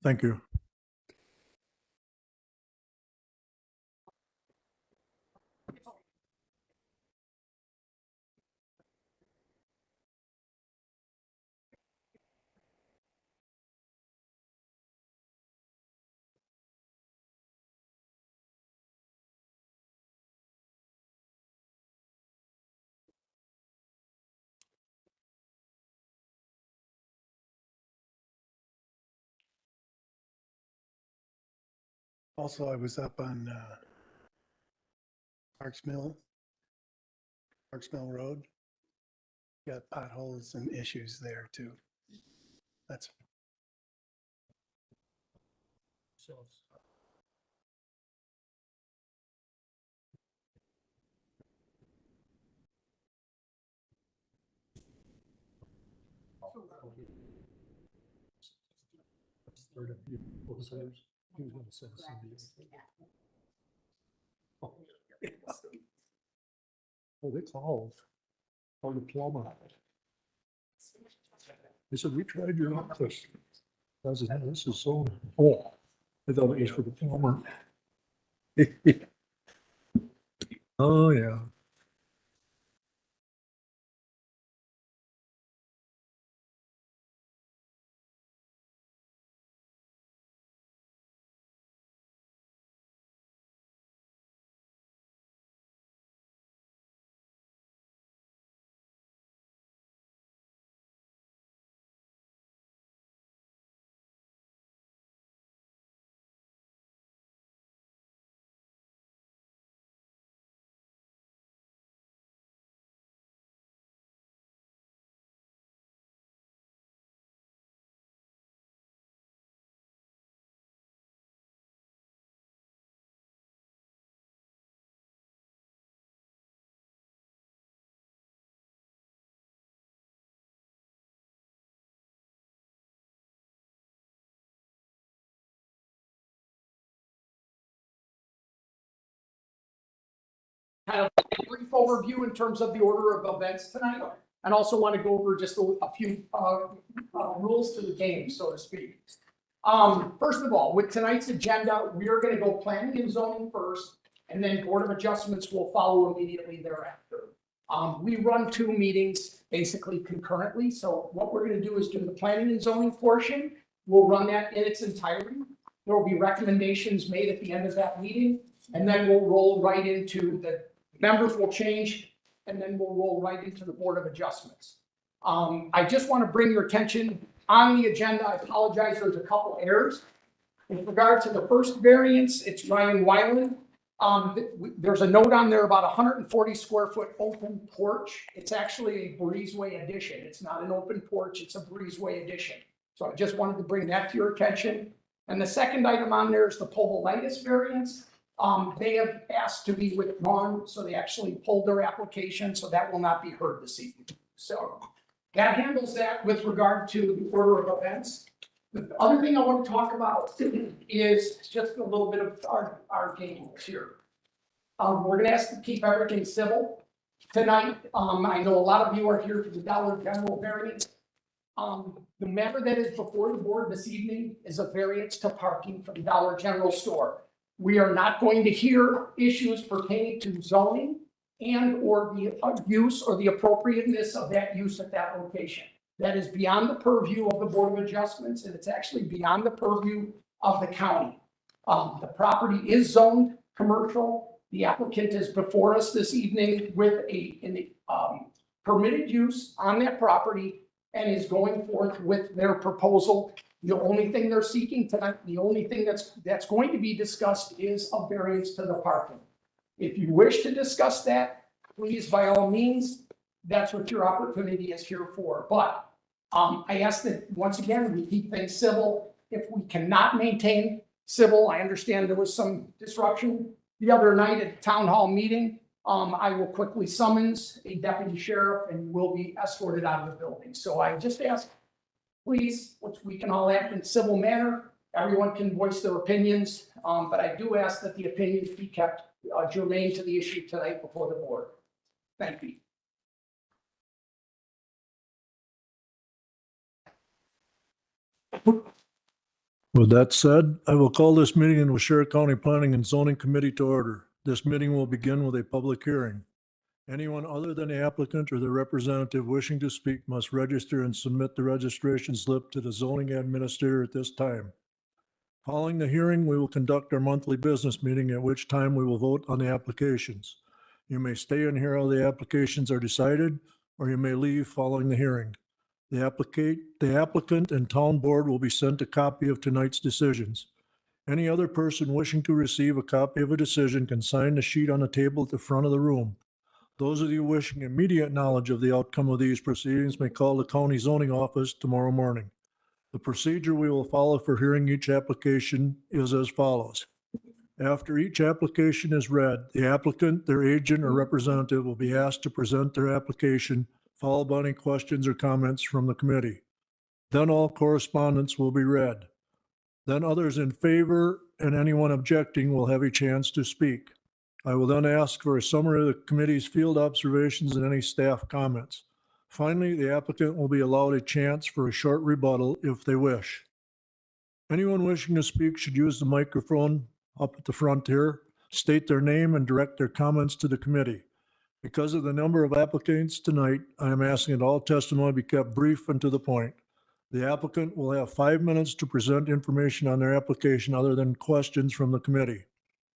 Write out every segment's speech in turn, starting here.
Thank you. Also, I was up on Parks Mill Road. Got potholes and issues there too. That's Oh, they called. Called the plumber. They said, we tried your office. I said, "No, this is so, oh, I thought it was for the plumber." Oh, yeah. Kind of a brief overview in terms of the order of events tonight, and also want to go over just a few rules to the game, so to speak. First of all, with tonight's agenda, we are going to go planning and zoning first, and then Board of Adjustments will follow immediately thereafter. We run two meetings basically concurrently, so what we're going to do is do the planning and zoning portion. We'll run that in its entirety. There will be recommendations made at the end of that meeting, and then we'll roll right into the members will change, and then we'll roll right into the Board of Adjustments. I just want to bring your attention on the agenda. I apologize, there's a couple errors. In regard to the first variance, it's Ryan Weiland. There's a note on there about 140 square foot open porch. It's actually a breezeway addition. It's not an open porch, it's a breezeway addition. So I just wanted to bring that to your attention. And the second item on there is the Povolitis variance. They have asked to be withdrawn, so they actually pulled their application, so that will not be heard this evening. So that handles that with regard to the order of events. The other thing I want to talk about is just a little bit of our game rules here. We're going to ask to keep everything civil tonight. I know a lot of you are here for the Dollar General variance. The matter that is before the board this evening is a variance to parking for the Dollar General store. We are not going to hear issues pertaining to zoning and or the use or the appropriateness of that use at that location. That is beyond the purview of the Board of Adjustments, and it's actually beyond the purview of the county. The property is zoned commercial. The applicant is before us this evening with a permitted use on that property and is going forth with their proposal. The only thing they're seeking tonight, the only thing that's going to be discussed is a variance to the parking. If you wish to discuss that, please, by all means, that's what your opportunity is here for. But I ask that, once again, we keep things civil. If we cannot maintain civil, I understand there was some disruption the other night at the town hall meeting. I will quickly summons a deputy sheriff and will be escorted out of the building. So I just ask, please, we can all act in civil manner. Everyone can voice their opinions, but I do ask that the opinions be kept germane to the issue tonight before the board. Thank you. With that said, I will call this meeting in Washera County Planning and Zoning Committee to order. This meeting will begin with a public hearing. Anyone other than the applicant or the representative wishing to speak must register and submit the registration slip to the zoning administrator at this time. Following the hearing, we will conduct our monthly business meeting, at which time we will vote on the applications. You may stay and hear how the applications are decided, or you may leave following the hearing. The applicant and town board will be sent a copy of tonight's decisions. Any other person wishing to receive a copy of a decision can sign the sheet on the table at the front of the room. Those of you wishing immediate knowledge of the outcome of these proceedings may call the county zoning office tomorrow morning. The procedure we will follow for hearing each application is as follows. After each application is read, the applicant, their agent, or representative will be asked to present their application, followed by any questions or comments from the committee. Then all correspondence will be read. Then others in favor and anyone objecting will have a chance to speak. I will then ask for a summary of the committee's field observations and any staff comments. Finally, the applicant will be allowed a chance for a short rebuttal if they wish. Anyone wishing to speak should use the microphone up at the front here, state their name and direct their comments to the committee. Because of the number of applicants tonight, I am asking that all testimony be kept brief and to the point. The applicant will have 5 minutes to present information on their application other than questions from the committee.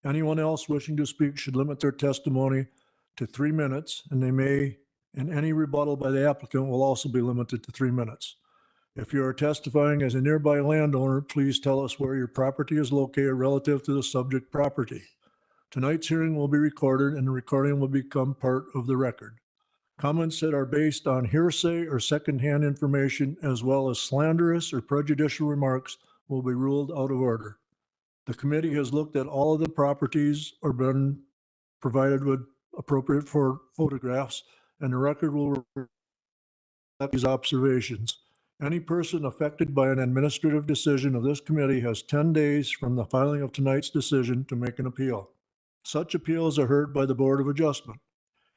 Anyone else wishing to speak should limit their testimony to 3 minutes, and any rebuttal by the applicant will also be limited to 3 minutes. If you are testifying as a nearby landowner, please tell us where your property is located relative to the subject property. Tonight's hearing will be recorded and the recording will become part of the record. Comments that are based on hearsay or secondhand information, as well as slanderous or prejudicial remarks, will be ruled out of order. The committee has looked at all of the properties or been provided with appropriate photographs, and the record will reflect these observations. Any person affected by an administrative decision of this committee has 10 days from the filing of tonight's decision to make an appeal. Such appeals are heard by the Board of Adjustment.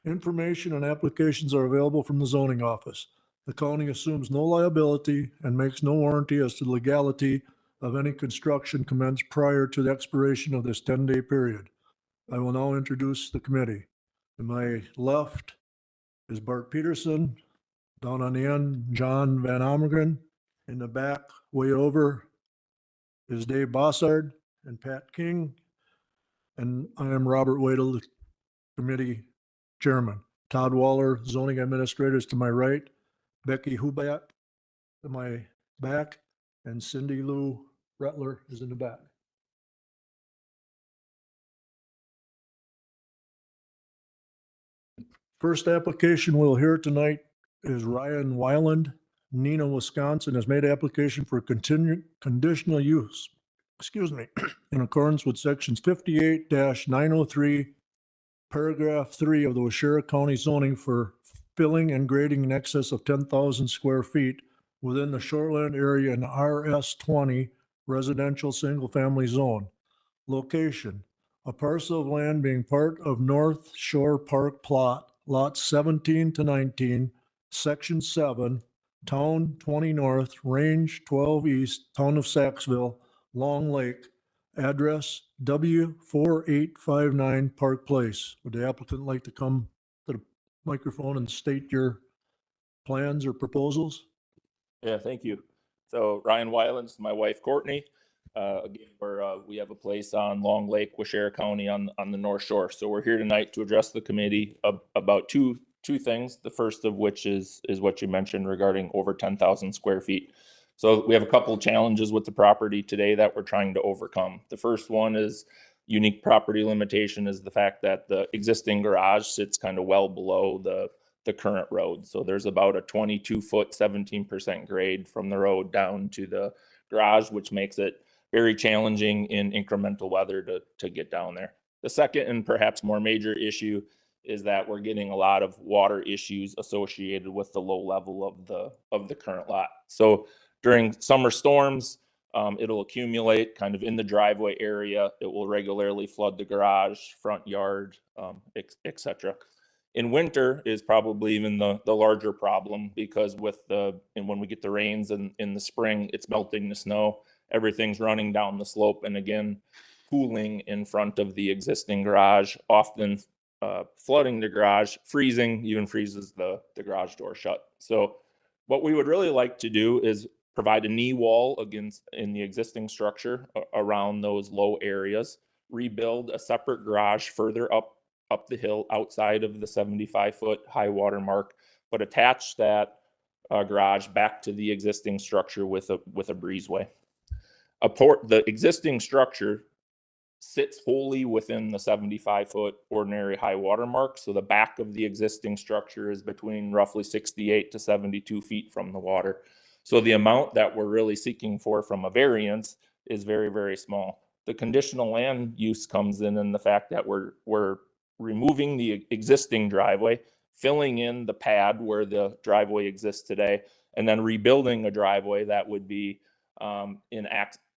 Information and applications are available from the zoning office. The county assumes no liability and makes no warranty as to the legality of any construction commenced prior to the expiration of this 10-day period. I will now introduce the committee. To my left is Bart Peterson. Down on the end, John Van Amergren. In the back, way over, is Dave Bossard and Pat King. And I am Robert Wadle, the committee chairman. Todd Waller, zoning administrator, is to my right. Becky Hubat to my back. And Cindy Lou Rutler is in the back. First application we'll hear tonight is Ryan Weiland, Neenah, Wisconsin, has made application for conditional use, in accordance with sections 58-903, paragraph 3 of the Washera County zoning for filling and grading in excess of 10,000 square feet within the shoreland area in RS20 residential single-family zone. Location: a parcel of land being part of North Shore Park plot, lots 17 to 19, Section 7, Town 20 North, Range 12 East, Town of Saxville, Long Lake. Address W4859 Park Place. Would the applicant like to come to the microphone and state your plans or proposals? Yeah, thank you. So Ryan Weiland's my wife Courtney. Again, we have a place on Long Lake, Washera County on the North Shore. So we're here tonight to address the committee about two things. The first of which is what you mentioned regarding over 10,000 square feet. So we have a couple of challenges with the property today that we're trying to overcome. The first one is unique property limitation is the fact that the existing garage sits kind of well below the current road. So there's about a 22-foot, 17% grade from the road down to the garage, which makes it very challenging in incremental weather to get down there. The second and perhaps more major issue is that we're getting a lot of water issues associated with the low level of the current lot. So during summer storms, it'll accumulate kind of in the driveway area. It will regularly flood the garage, front yard, etc. In winter is probably even the larger problem, because when we get the rains in the spring, it's melting the snow everything's running down the slope and again, cooling in front of the existing garage, often flooding the garage, freezing, even freezes the garage door shut. So what we would really like to do is provide a knee wall in the existing structure around those low areas, rebuild a separate garage further up the hill outside of the 75-foot high water mark, but attach that garage back to the existing structure with a breezeway. The existing structure sits wholly within the 75-foot ordinary high water mark. So the back of the existing structure is between roughly 68 to 72 feet from the water. So the amount that we're really seeking for from a variance is very, very small. The conditional land use comes in the fact that we're removing the existing driveway, filling in the pad where the driveway exists today, and then rebuilding a driveway that would be in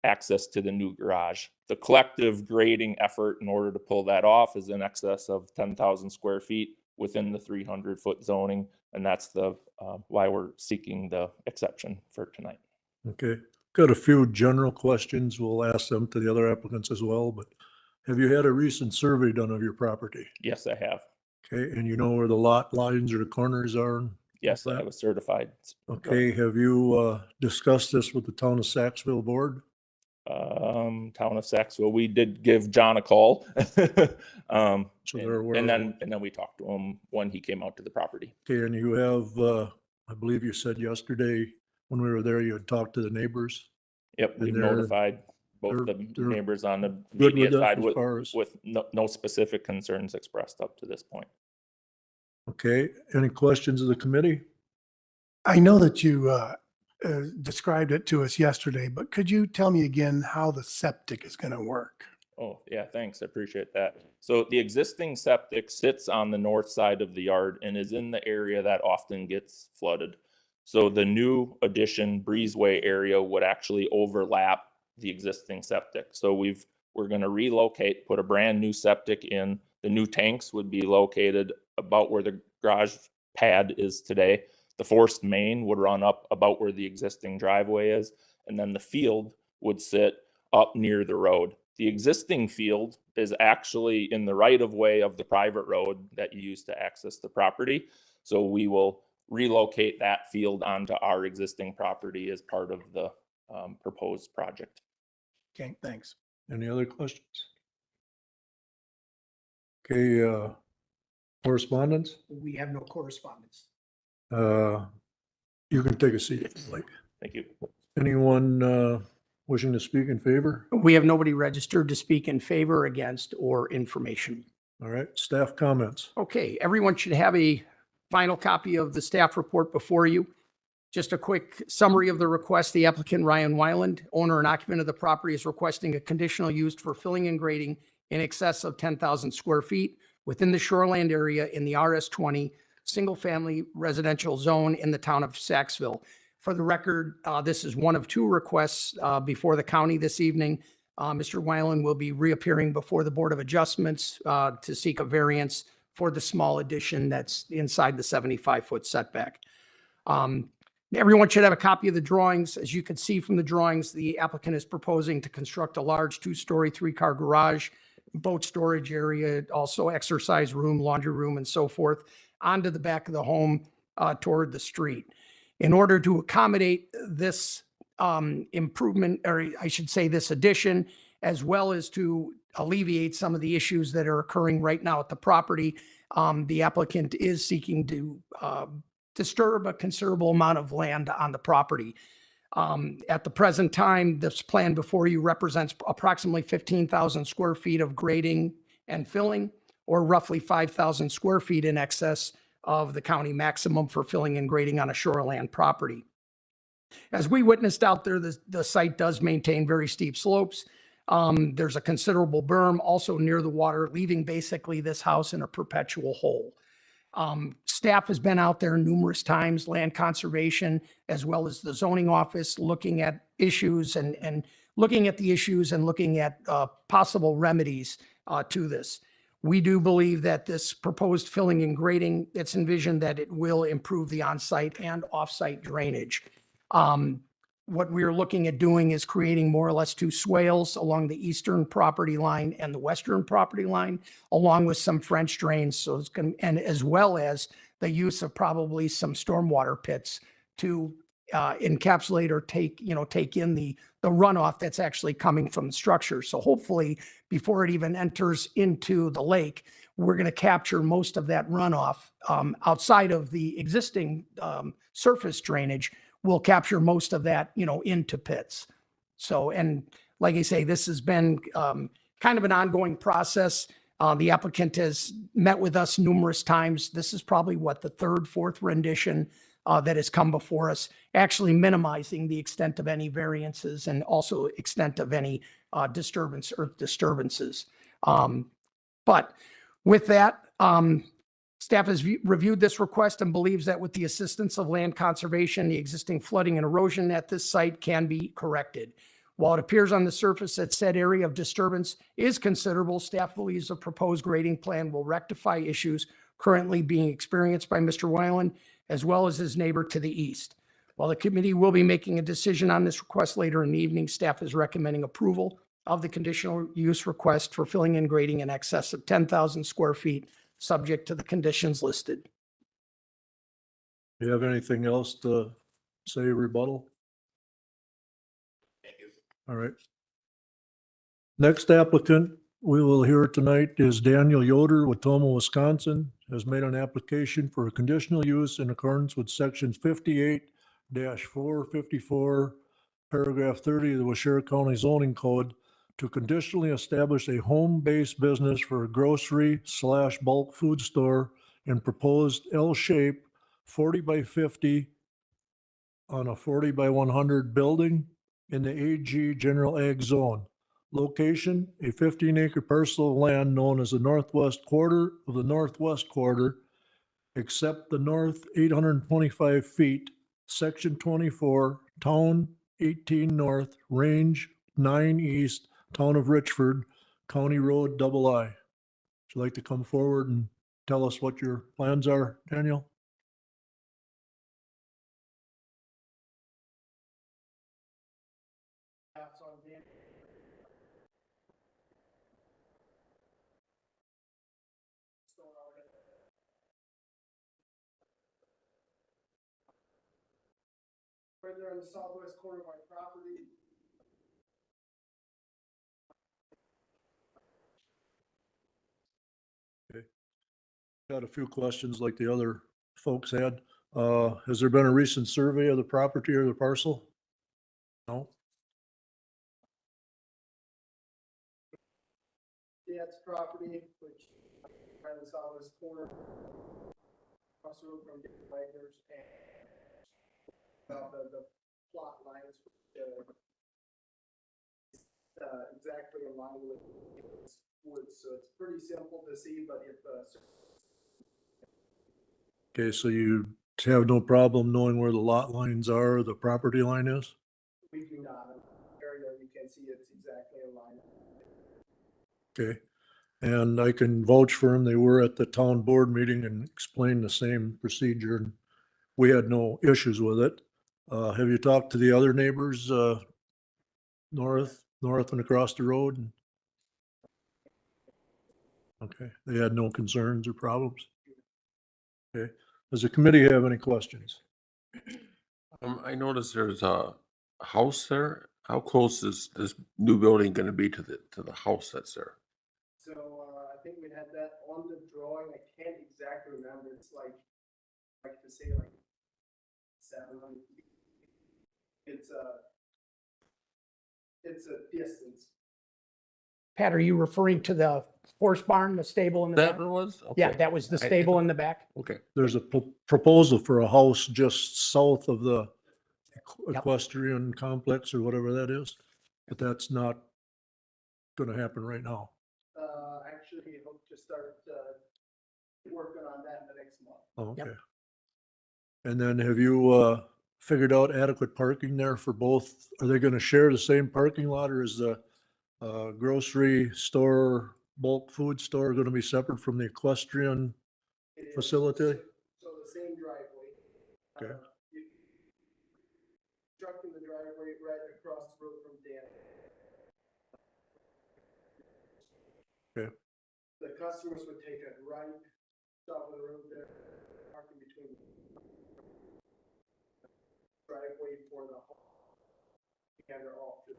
access to the new garage. The collective grading effort in order to pull that off is in excess of 10,000 square feet within the 300-foot zoning, and that's the why we're seeking the exception for tonight. Okay, got a few general questions. We'll ask them to the other applicants as well, but have you had a recent survey done of your property? Yes, I have. Okay, and you know where the lot lines or the corners are? Yes, I was certified. Okay, have you discussed this with the town of Saxville board? Town of Saxville, we did give John a call. So they're aware and of then we talked to him when he came out to the property. Okay, and you have, I believe you said yesterday when we were there, you had talked to the neighbors. Yep, And we've they're- notified both the they're neighbors on the Good immediate with us side as far as, with no specific concerns expressed up to this point. okay, any questions of the committee? I know that you described it to us yesterday, but could you tell me again how the septic is going to work? Oh, yeah, thanks. I appreciate that. So the existing septic sits on the north side of the yard and is in the area that often gets flooded. So the new addition breezeway area would actually overlap the existing septic. So we're going to relocate, put a brand new septic in. The new tanks would be located about where the garage pad is today. The forced main would run up about where the existing driveway is, and then the field would sit up near the road. The existing field is actually in the right of way of the private road that you use to access the property. So we will relocate that field onto our existing property as part of the proposed project. Okay, thanks. Any other questions? Okay, correspondence? We have no correspondence. You can take a seat. Like, Thank you. anyone wishing to speak in favor? We have nobody registered to speak in favor, against, or information. All right, staff comments. Okay, everyone should have a final copy of the staff report before you. Just a quick summary of the request. The applicant, Ryan Weiland, owner and occupant of the property, is requesting a conditional use for filling and grading in excess of 10,000 square feet within the shoreland area in the RS20 single-family residential zone in the town of Saxville. For the record, this is one of two requests before the county this evening. Mr. Weiland will be reappearing before the Board of Adjustments to seek a variance for the small addition that's inside the 75-foot setback. Everyone should have a copy of the drawings. As you can see from the drawings, the applicant is proposing to construct a large 2-story, 3-car garage, boat storage area, also exercise room, laundry room, and so forth, onto the back of the home toward the street. In order to accommodate this improvement, or I should say this addition, as well as to alleviate some of the issues that are occurring right now at the property, the applicant is seeking to disturb a considerable amount of land on the property. At the present time, this plan before you represents approximately 15,000 square feet of grading and filling, or roughly 5,000 square feet in excess of the county maximum for filling and grading on a shoreland property. As we witnessed out there, the site does maintain very steep slopes. There's a considerable berm also near the water, leaving basically this house in a perpetual hole. Staff has been out there numerous times, land conservation, as well as the zoning office, looking at issues and looking at the issues and looking at possible remedies to this. We do believe that this proposed filling and grading, it's envisioned that it will improve the on-site and off-site drainage. what we're looking at doing is creating more or less two swales along the eastern property line and the western property line, along with some French drains. So it's going, and as well as the use of probably some stormwater pits to encapsulate or take in the runoff that's actually coming from the structure. So hopefully before it even enters into the lake, we're going to capture most of that runoff outside of the existing surface drainage. We'll capture most of that, into pits. So, and like I say, this has been kind of an ongoing process. The applicant has met with us numerous times. This is probably what, the third, fourth rendition that has come before us, actually minimizing the extent of any variances and also extent of any earth disturbances. But with that, staff has reviewed this request and believes that with the assistance of land conservation, the existing flooding and erosion at this site can be corrected. While it appears on the surface that said area of disturbance is considerable, staff believes the proposed grading plan will rectify issues currently being experienced by Mr. Weiland, as well as his neighbor to the east. While the committee will be making a decision on this request later in the evening, staff is recommending approval of the conditional use request for filling and grading in excess of 10,000 square feet, subject to the conditions listed. Do you have anything else to say, rebuttal? Thank you. All right. Next applicant we will hear tonight is Daniel Yoder with Toma, Wisconsin, has made an application for a conditional use in accordance with sections 58-454, paragraph 30 of the Washera County zoning code to conditionally establish a home-based business for a grocery/bulk food store in proposed L-shape 40 by 50 on a 40 by 100 building in the AG General Ag Zone. Location, a 15-acre parcel of land known as the northwest quarter of the northwest quarter, except the north 825 feet, section 24, town 18 north, range 9 east, town of Richford, County Road II. Would you like to come forward and tell us what your plans are, Daniel? Right there on the southwest corner of my property. Got a few questions like the other folks had. Has there been a recent survey of the property or the parcel? No? Dad's property, which right on the southwest corner. Across the road from Wagner's and the plot lines, exactly in line with woods, so it's pretty simple to see, but if, Okay, so you have no problem knowing where the lot lines are, or the property line is? we do not, in the area, you can see it's exactly in line. Okay, and I can vouch for them. They were at the town board meeting and explained the same procedure, and we had no issues with it. Have you talked to the other neighbors, north and across the road? Okay, they had no concerns or problems? Okay, does the committee have any questions? I noticed there's a house there. How close is this new building gonna be to the house that's there? So, I think we had that on the drawing, I can't exactly remember, it's like to say like 700 feet. It's a distance. Pat, are you referring to the horse barn, the stable in the That back? one was? Yeah, Okay. that was the stable in the back. Okay. There's a proposal for a house just south of the Yep. equestrian complex or whatever that is, but that's not gonna happen right now. Actually, hope to start, working on that in the next month. Oh, Yep. okay. And then have you figured out adequate parking there for both? Are they gonna share the same parking lot, or is the grocery store, bulk food store gonna be separate from the equestrian? It is- Facility? So the same driveway. Okay. Constructing the driveway right across the road from Dan. Okay. The customers would take a right, stop of the road there, parking between driveway for the home. And they're all through.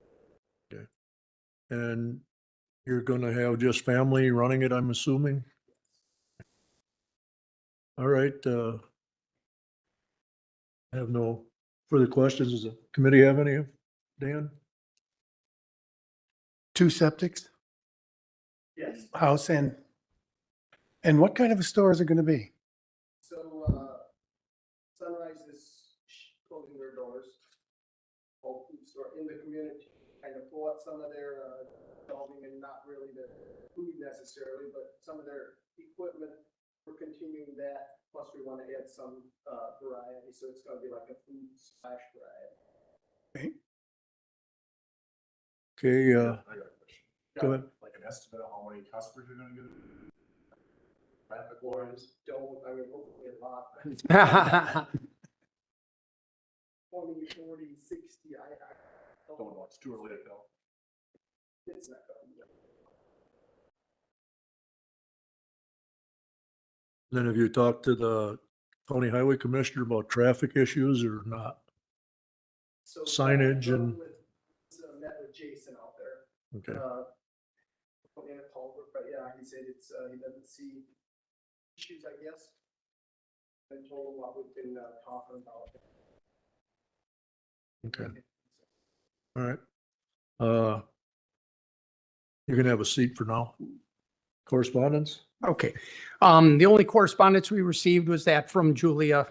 And you're gonna have just family running it, I'm assuming? All right, I have no further questions. Does the committee have any? Dan? 2 septics, Yes, house and what kind of a store is it gonna be? so, Sunrise is closing their doors. Whole food store in the community, kind of pull out some of their, shelving and not really the food necessarily, but some of their equipment. We're continuing that, plus we want to add some, variety, so it's gonna be like a food / variety. Okay, I got a question. go ahead. Like an estimate of how many customers you're gonna get? Traffic wise? Don't, I mean, hopefully a lot. 20, 40, 60, I Don't know, it's too early to tell. it's not gonna be. Then have you talked to the county highway commissioner about traffic issues or not? So, Signage I and- met with Jason out there. Okay, Putting in a culvert, but yeah, he said it's, he doesn't see issues, I guess. And told him what we've been, talking about. okay, all right. You're gonna have a seat for now. Correspondence? Okay. The only correspondence we received was that from Julia,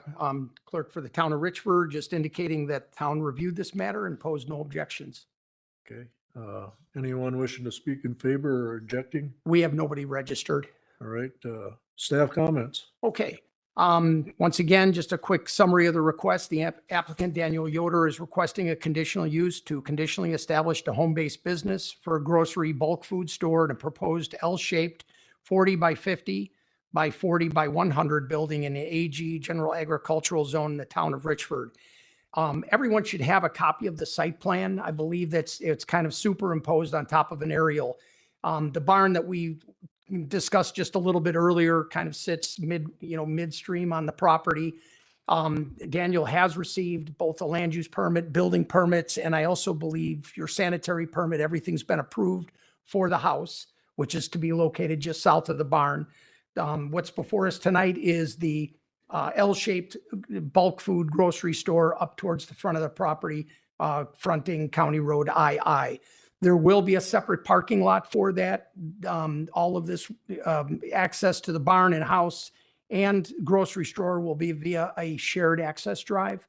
clerk for the town of Richford, just indicating that town reviewed this matter and posed no objections. Okay, anyone wishing to speak in favor or objecting? We have nobody registered. All right, staff comments. Okay. Once again, just a quick summary of the request. The applicant, Daniel Yoder, is requesting a conditional use to conditionally establish a home-based business for a grocery bulk food store in a proposed L-shaped 40 by 50 by 40 by 100 building in the AG General Agricultural Zone in the town of Richford. Everyone should have a copy of the site plan. I believe it's kind of superimposed on top of an aerial. The barn that we discussed just a little bit earlier kind of sits midstream on the property. Daniel has received both a land use permit, building permits, and I also believe your sanitary permit. Everything's been approved for the house, which is to be located just south of the barn. What's before us tonight is the L-shaped bulk food grocery store up towards the front of the property, fronting County Road II. There will be a separate parking lot for that. All of this access to the barn and house and grocery store will be via a shared access drive.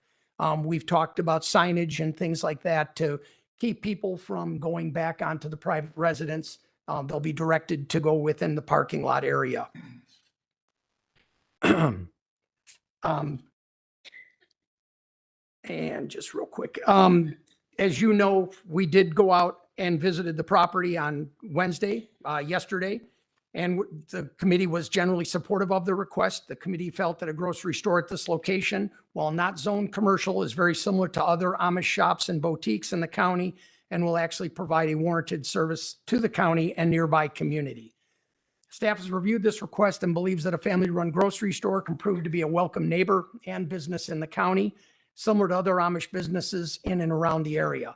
We've talked about signage and things like that to keep people from going back onto the private residence. They'll be directed to go within the parking lot area. And just real quick, as you know, we did go out and visited the property on Wednesday, yesterday, and the committee was generally supportive of the request. The committee felt that a grocery store at this location, while not zoned commercial, is very similar to other Amish shops and boutiques in the county and will actually provide a warranted service to the county and nearby community. Staff has reviewed this request and believes that a family-run grocery store can prove to be a welcome neighbor and business in the county, similar to other Amish businesses in and around the area.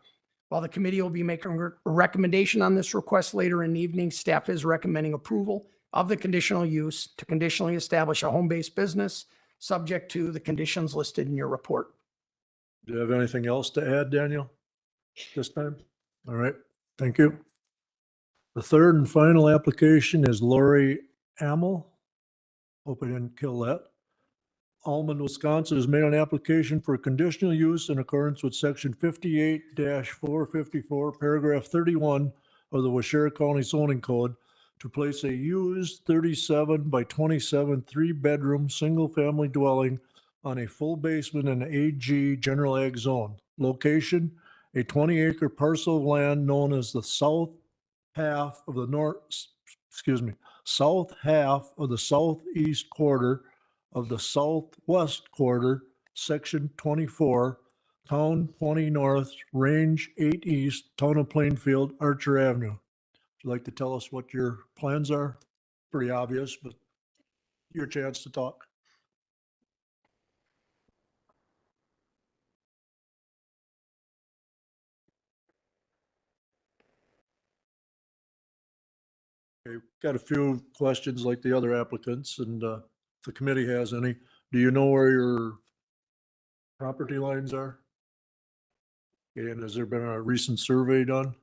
While the committee will be making a recommendation on this request later in the evening, staff is recommending approval of the conditional use to conditionally establish a home-based business, subject to the conditions listed in your report. Do you have anything else to add, Daniel, this time? All right, thank you. The third and final application is Lori Amel. Hope I didn't kill that. Almond, Wisconsin has made an application for conditional use in accordance with section 58-454, paragraph 31 of the Washera County zoning code to place a used 37 by 27 3-bedroom single-family dwelling on a full basement in the AG General Ag Zone. Location, a 20-acre parcel of land known as the south half of the south half of the southeast quarter of the southwest quarter, section 24, Town 20 North, Range 8 East, Town of Plainfield, Archer Avenue. Would you like to tell us what your plans are? Pretty obvious, but your chance to talk. Okay, got a few questions like the other applicants, and if the committee has any. Do you know where your property lines are? And has there been a recent survey done?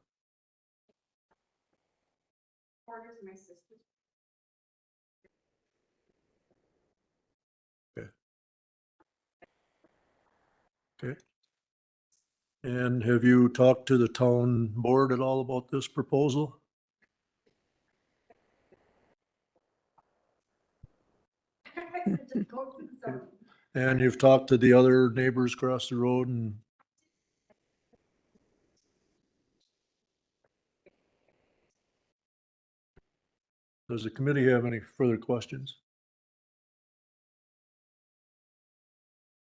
Okay. And have you talked to the town board at all about this proposal? And you've talked to the other neighbors across the road and does the committee have any further questions?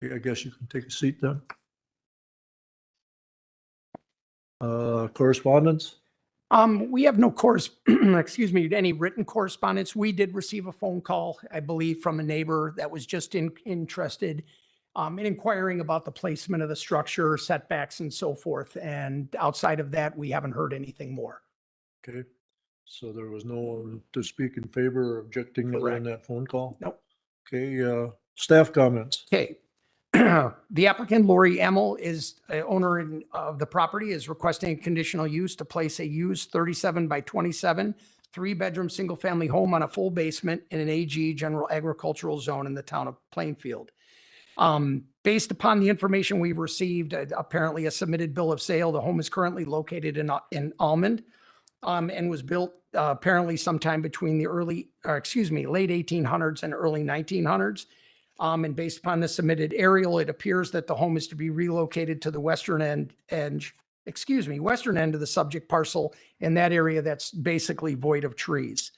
Okay, I guess you can take a seat then. Correspondence? We have no excuse me, any written correspondence. We did receive a phone call, I believe, from a neighbor that was just interested in inquiring about the placement of the structure, setbacks and so forth. And outside of that, we haven't heard anything more. Okay, so there was no one to speak in favor or objecting other than Correct. that phone call? Nope. Okay, staff comments. Okay. The applicant, Lori Emmel, is owner of the property, is requesting a conditional use to place a used 37 by 27, 3-bedroom, single-family home on a full basement in an AG general agricultural zone in the town of Plainfield. Based upon the information we've received, apparently a submitted bill of sale, the home is currently located in Almond, and was built apparently sometime between the late 1800s and early 1900s. And based upon the submitted aerial, it appears that the home is to be relocated to the western end of the subject parcel in that area that's basically void of trees.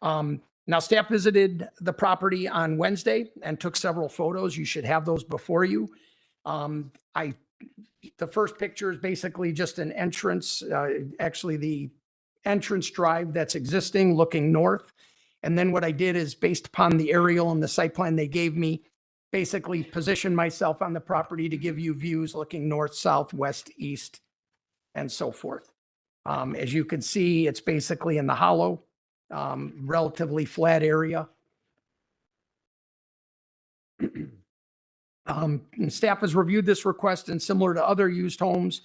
Now, staff visited the property on Wednesday and took several photos. You should have those before you. The first picture is basically just an entrance, actually the entrance drive that's existing looking north. And then what I did is, based upon the aerial and the site plan they gave me, basically position myself on the property to give you views looking north, south, west, east, and so forth. As you can see, it's basically in the hollow, relatively flat area. And staff has reviewed this request, and similar to other used homes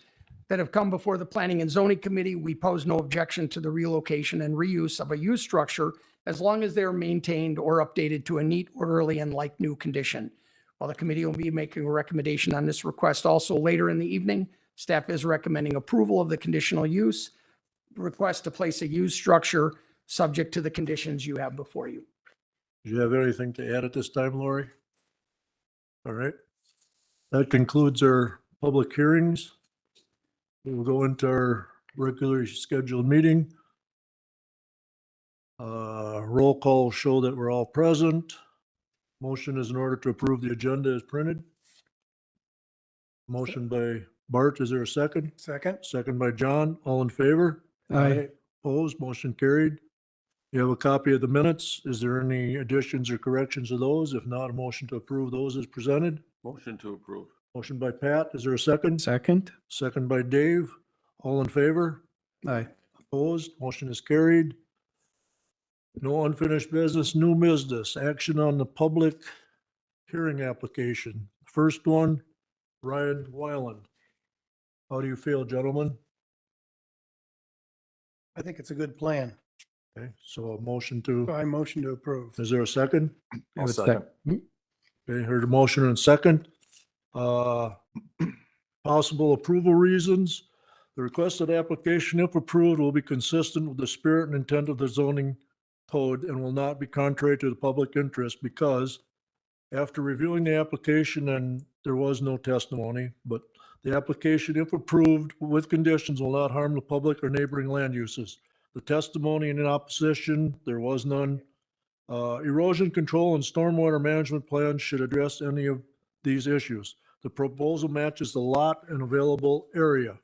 that have come before the Planning and Zoning Committee, we pose no objection to the relocation and reuse of a used structure as long as they're maintained or updated to a neat, orderly, and like new condition. While the committee will be making a recommendation on this request also later in the evening, staff is recommending approval of the conditional use request to place a used structure subject to the conditions you have before you. Do you have anything to add at this time, Lori? All right. That concludes our public hearings. We'll go into our regularly scheduled meeting. Roll call show that we're all present. Motion is in order to approve the agenda as printed. Motion by Bart, is there a second? Second? Second by John, all in favor? Aye. Opposed, motion carried. You have a copy of the minutes. Is there any additions or corrections to those? If not, a motion to approve those as presented. Motion to approve. Motion by Pat, is there a second? Second? Second by Dave, all in favor? Aye. Opposed, motion is carried. No unfinished business, new business, action on the public hearing application. First one, Ryan Weiland. How do you feel, gentlemen? I think it's a good plan. Okay, so a motion to, I motion to approve. is there a second? I'll second. Okay, heard a motion and second. Possible approval reasons. The requested application, if approved, will be consistent with the spirit and intent of the zoning code and will not be contrary to the public interest because after reviewing the application, and there was no testimony, but the application, if approved with conditions, will not harm the public or neighboring land uses. The testimony in opposition, there was none. Erosion control and stormwater management plans should address any of these issues. The proposal matches the lot and available area.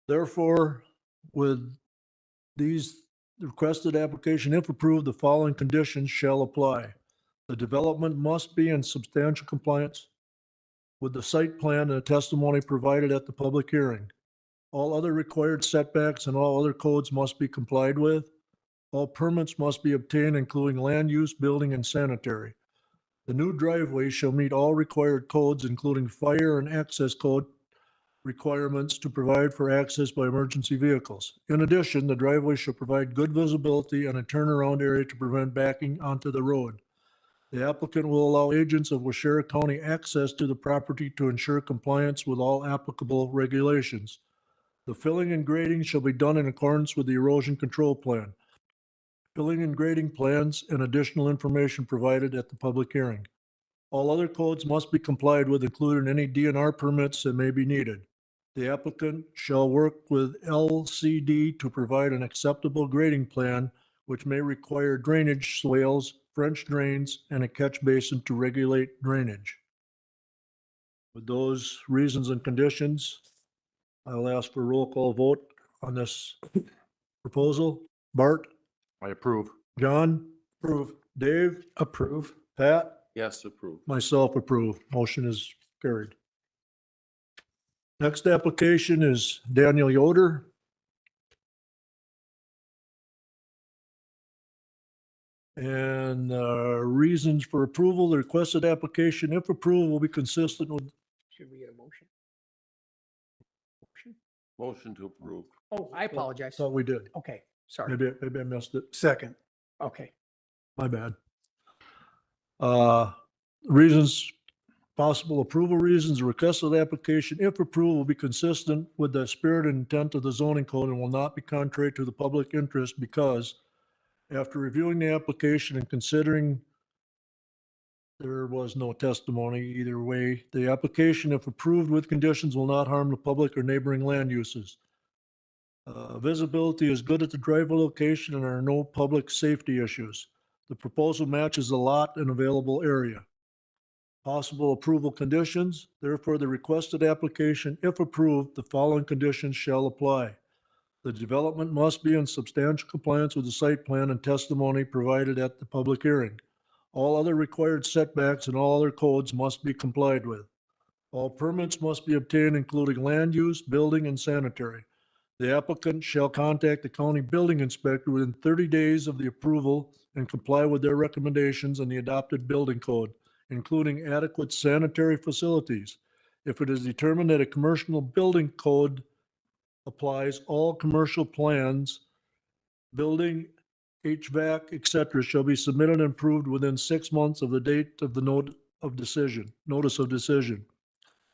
Therefore, with these requested application, if approved, the following conditions shall apply. The development must be in substantial compliance with the site plan and the testimony provided at the public hearing. All other required setbacks and all other codes must be complied with. All permits must be obtained, including land use, building, and sanitary. The new driveway shall meet all required codes, including fire and access code requirements to provide for access by emergency vehicles. In addition, the driveway shall provide good visibility and a turnaround area to prevent backing onto the road. The applicant will allow agents of Waushara County access to the property to ensure compliance with all applicable regulations. The filling and grading shall be done in accordance with the erosion control plan. Filling and grading plans and additional information provided at the public hearing. All other codes must be complied with, including any DNR permits that may be needed. The applicant shall work with LCD to provide an acceptable grading plan, which may require drainage swales, French drains, and a catch basin to regulate drainage. With those reasons and conditions, I'll ask for a roll call vote on this proposal. Bart? I approve. John? Approve. Dave? Approve. Pat? Yes, approve. Myself approve. Motion is carried. Next application is Daniel Yoder. And reasons for approval, the requested application, if approved, will be consistent with. Should we get a motion? Motion to approve. Oh, I apologize. Thought we did. Okay, sorry. Maybe I missed it. Second. Okay. My bad. Reasons, possible approval reasons, the requested application, if approved, will be consistent with the spirit and intent of the zoning code and will not be contrary to the public interest because after reviewing the application and considering there was no testimony either way, the application, if approved with conditions, will not harm the public or neighboring land uses. Visibility is good at the driveway location and there are no public safety issues. The proposal matches the lot and available area. Possible approval conditions, therefore the requested application, if approved, the following conditions shall apply. The development must be in substantial compliance with the site plan and testimony provided at the public hearing. All other required setbacks and all other codes must be complied with. All permits must be obtained, including land use, building, and sanitary. The applicant shall contact the county building inspector within 30 days of the approval and comply with their recommendations and the adopted building code, including adequate sanitary facilities. If it is determined that a commercial building code applies, all commercial plans, building, HVAC, etc., shall be submitted and approved within 6 months of the date of the notice of decision.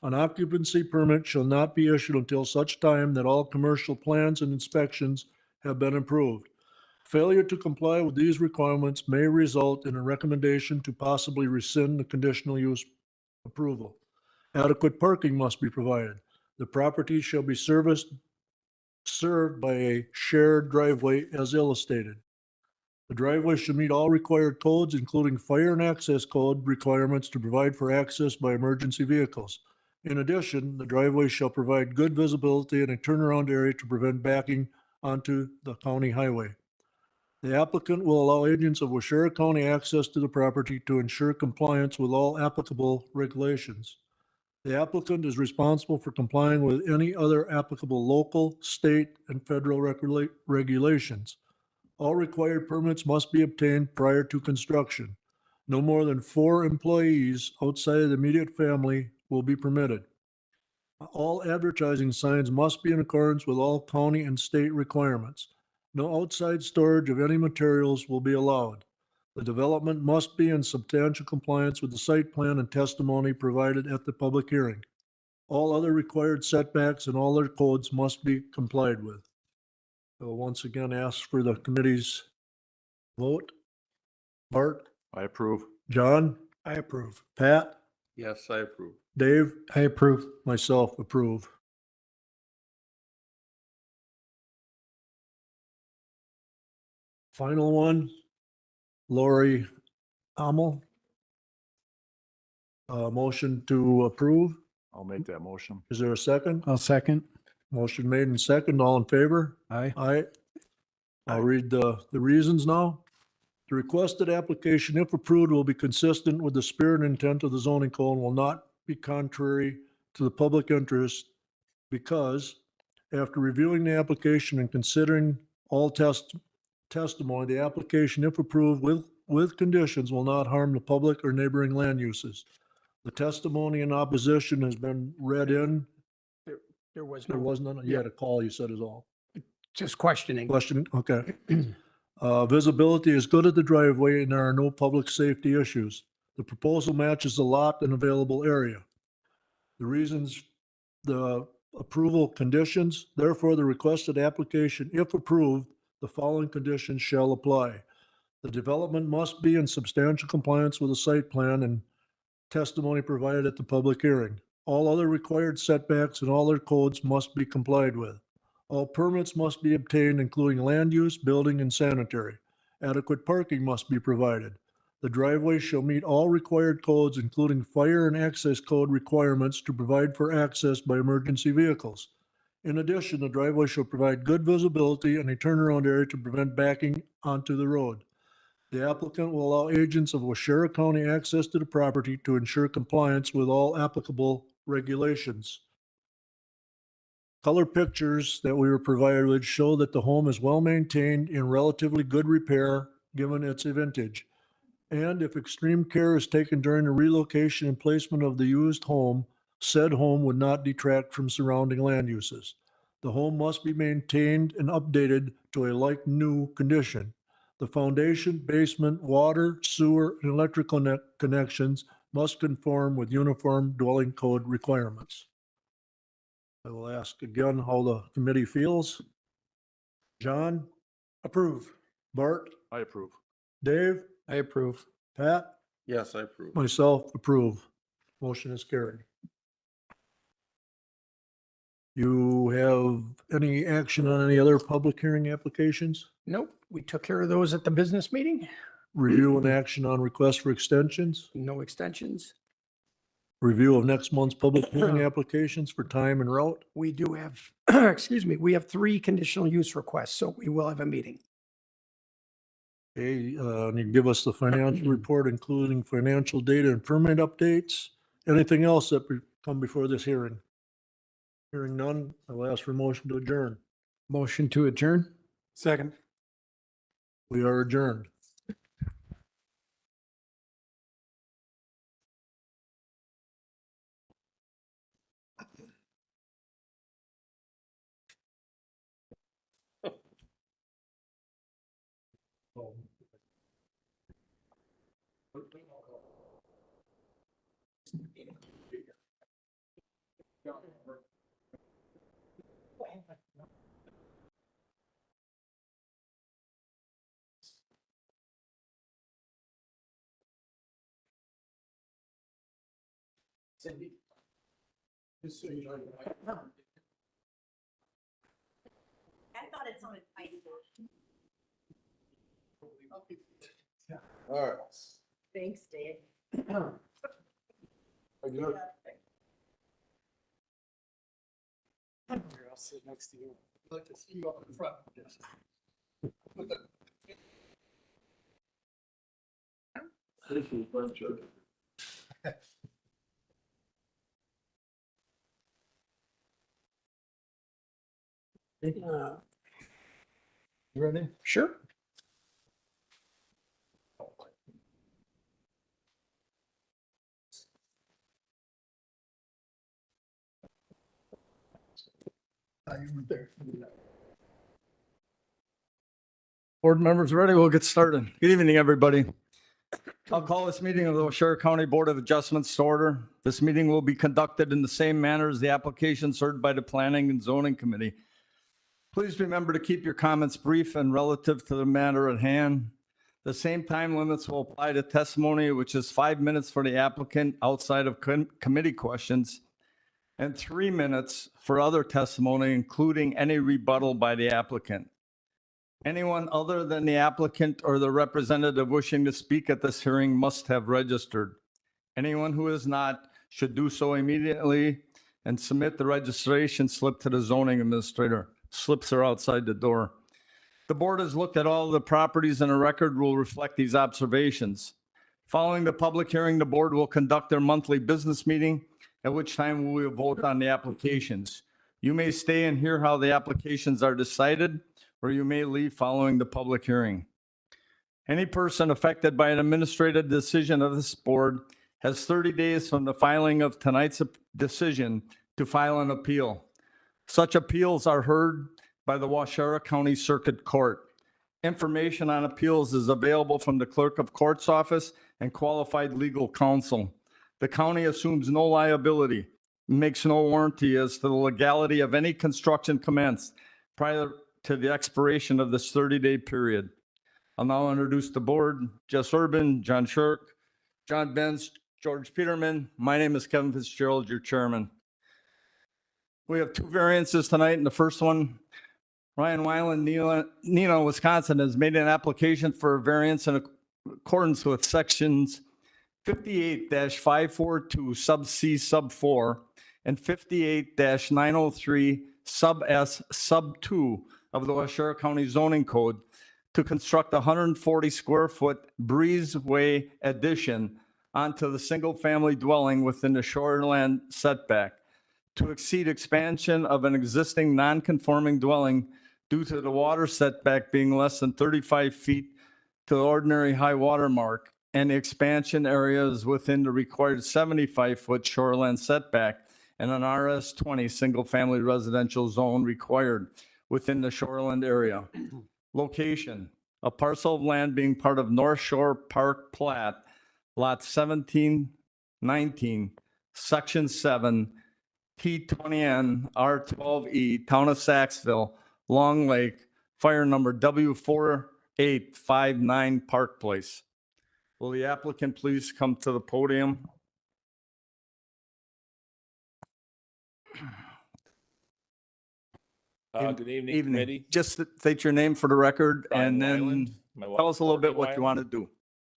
An occupancy permit shall not be issued until such time that all commercial plans and inspections have been approved. Failure to comply with these requirements may result in a recommendation to possibly rescind the conditional use approval. Adequate parking must be provided. The property shall be served by a shared driveway as illustrated. The driveway should meet all required codes, including fire and access code requirements to provide for access by emergency vehicles. In addition, the driveway shall provide good visibility and a turnaround area to prevent backing onto the county highway. The applicant will allow agents of Waushara County access to the property to ensure compliance with all applicable regulations. The applicant is responsible for complying with any other applicable local, state, and federal regulations. All required permits must be obtained prior to construction. No more than 4 employees outside of the immediate family will be permitted. All advertising signs must be in accordance with all county and state requirements. No outside storage of any materials will be allowed. The development must be in substantial compliance with the site plan and testimony provided at the public hearing. All other required setbacks and all their codes must be complied with. So once again, ask for the committee's vote. Bart? I approve. John? I approve. Pat? Yes, I approve. Dave? I approve. Myself approve. Final one, Lori Amel. Motion to approve. I'll make that motion. Is there a second? I'll second. Motion made and second. All in favor? Aye. Aye. I'll read the reasons now. The requested application, if approved, will be consistent with the spirit and intent of the zoning code and will not be contrary to the public interest because after reviewing the application and considering all testimony, the application, if approved with conditions, will not harm the public or neighboring land uses. The testimony in opposition has been read in. There was There no, was none. You had a call, you said is all. just questioning. Question, okay. Visibility is good at the driveway and there are no public safety issues. The proposal matches the lot and available area. The reasons, the approval conditions, therefore the requested application, if approved, the following conditions shall apply. The development must be in substantial compliance with the site plan and testimony provided at the public hearing. All other required setbacks and all their codes must be complied with. All permits must be obtained, including land use, building, and sanitary. Adequate parking must be provided. The driveway shall meet all required codes, including fire and access code requirements to provide for access by emergency vehicles. In addition, the driveway shall provide good visibility and a turnaround area to prevent backing onto the road. The applicant will allow agents of Waushara County access to the property to ensure compliance with all applicable regulations. Color pictures that we were provided with show that the home is well maintained in relatively good repair given its vintage. And if extreme care is taken during the relocation and placement of the used home, said home would not detract from surrounding land uses. The home must be maintained and updated to a like-new condition. The foundation, basement, water, sewer, and electrical connections must conform with uniform dwelling code requirements. I will ask again how the committee feels. John? Approve. Bart? I approve. Dave? I approve. Pat? Yes, I approve. Myself approve. Motion is carried. You have any action on any other public hearing applications? Nope, we took care of those at the business meeting. Review and action on requests for extensions? No extensions. Review of next month's public hearing applications for time and route? We do have, excuse me, we have 3 conditional use requests, so we will have a meeting. Okay, and you can give us the financial report, including financial data and permit updates. Anything else that come before this hearing? Hearing none, I'll ask for a motion to adjourn. Motion to adjourn? Second. We are adjourned. Cindy. Just so you know. I thought it sounded fine. All right. Thanks, Dave. I do. I'll sit next to you. I'd like to see you up in front. You ready? Sure. Board members ready? We'll get started. Good evening, everybody. I'll call this meeting of the Waushara County Board of Adjustments to order. This meeting will be conducted in the same manner as the applications heard by the Planning and Zoning Committee. Please remember to keep your comments brief and relative to the matter at hand. The same time limits will apply to testimony, which is 5 minutes for the applicant outside of committee questions and 3 minutes for other testimony, including any rebuttal by the applicant. Anyone other than the applicant or the representative wishing to speak at this hearing must have registered. Anyone who is not should do so immediately and submit the registration slip to the zoning administrator. Slips are outside the door. The board has looked at all the properties and a record will reflect these observations. Following the public hearing, the board will conduct their monthly business meeting, at which time we will vote on the applications. You may stay and hear how the applications are decided, or you may leave following the public hearing. Any person affected by an administrative decision of this board has 30 days from the filing of tonight's decision to file an appeal. Such appeals are heard by the Waushara County Circuit Court. Information on appeals is available from the Clerk of Court's office and qualified legal counsel. The county assumes no liability, makes no warranty as to the legality of any construction commenced prior to the expiration of this 30-day period. I'll now introduce the board. Jess Urban, John Shirk, John Benz, George Peterman. My name is Kevin Fitzgerald, your chairman. We have two variances tonight, and the first one, Ryan Weiland, Neenah, Wisconsin, has made an application for a variance in accordance with sections 58-542 sub C sub 4 and 58-903 sub S sub 2 of the Waushara County Zoning Code to construct a 140 square foot breezeway addition onto the single-family dwelling within the shoreland setback to exceed expansion of an existing non-conforming dwelling due to the water setback being less than 35 feet to the ordinary high water mark, and the expansion area is within the required 75-foot shoreland setback and an RS 20 single-family residential zone required within the shoreland area. Location, a parcel of land being part of North Shore Park Plat, Lot 1719, Section 7, T20N, R12E, Town of Saxville, Long Lake, fire number W4859 Park Place. Will the applicant please come to the podium? Good evening, committee. Just state your name for the record Ryan and Weiland, then my wife, tell us a little bit Courtney what you Weiland. want to do.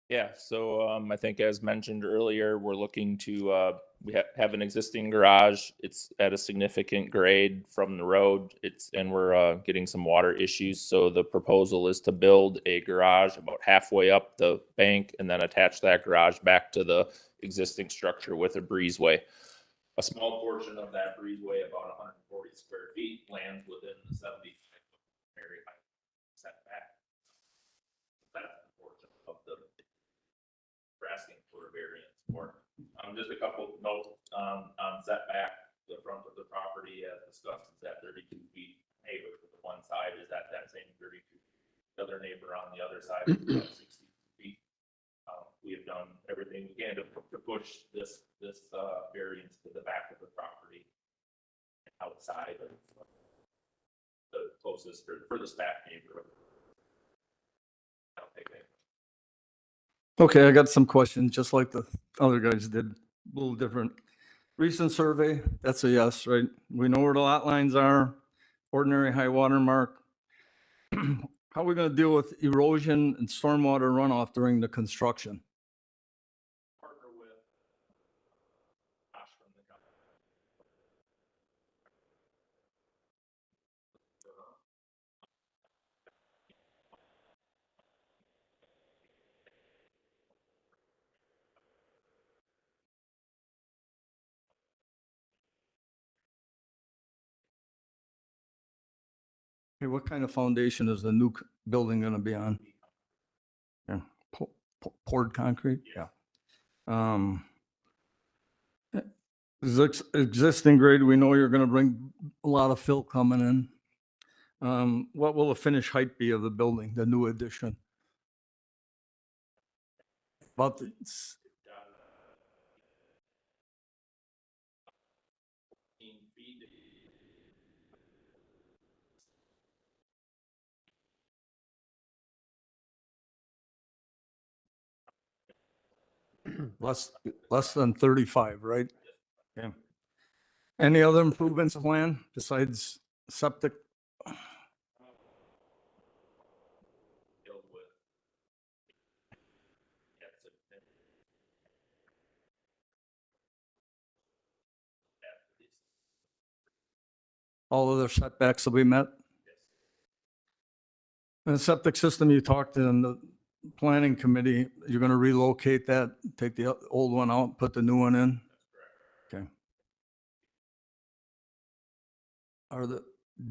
Yeah, so I think as mentioned earlier, we're looking to, we have an existing garage. It's at a significant grade from the road. And we're getting some water issues. So the proposal is to build a garage about halfway up the bank and then attach that garage back to the existing structure with a breezeway. A small portion of that breezeway, about 140 square feet, lands within the 75 area setback. That's the portion of the we're asking for a variance for. Just a couple of notes on setback. The front of the property, as discussed, is at 32 feet. Neighbor to the one side is at that same 32. The other neighbor on the other side is about 60 feet. We have done everything we can to push this variance to the back of the property, outside of the closest for the staff neighborhood. Okay, I got some questions, just like the other guys did, a little different. Recent survey, that's a yes, right? We know where the lot lines are, ordinary high water mark. How are we gonna deal with erosion and stormwater runoff during the construction? Partner with Josh from the company. Hey, what kind of foundation is the new building gonna be on? Yeah, poured concrete? Yeah. Existing grade, we know you're gonna bring a lot of fill coming in. What will the finished height be of the building, the new addition? About the, less than 35, right? Yeah. Any other improvements planned besides septic? All other setbacks will be met? And the septic system you talked in the planning committee, you're going to relocate that, take the old one out, put the new one in? Okay.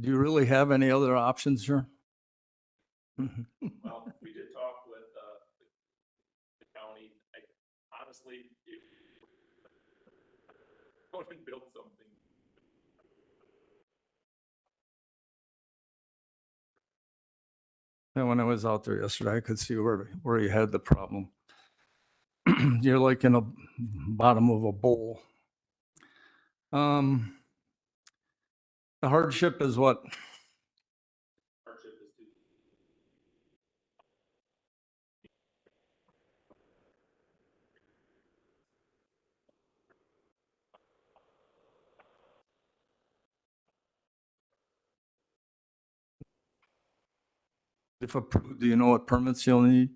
Do you really have any other options here? Mhm. Well, we did talk with, the county. Honestly, if go and build something. And when I was out there yesterday, I could see where you had the problem. You're like in a bottom of a bowl. The hardship is what? Hardship is too. If approved, do you know what permits you'll need?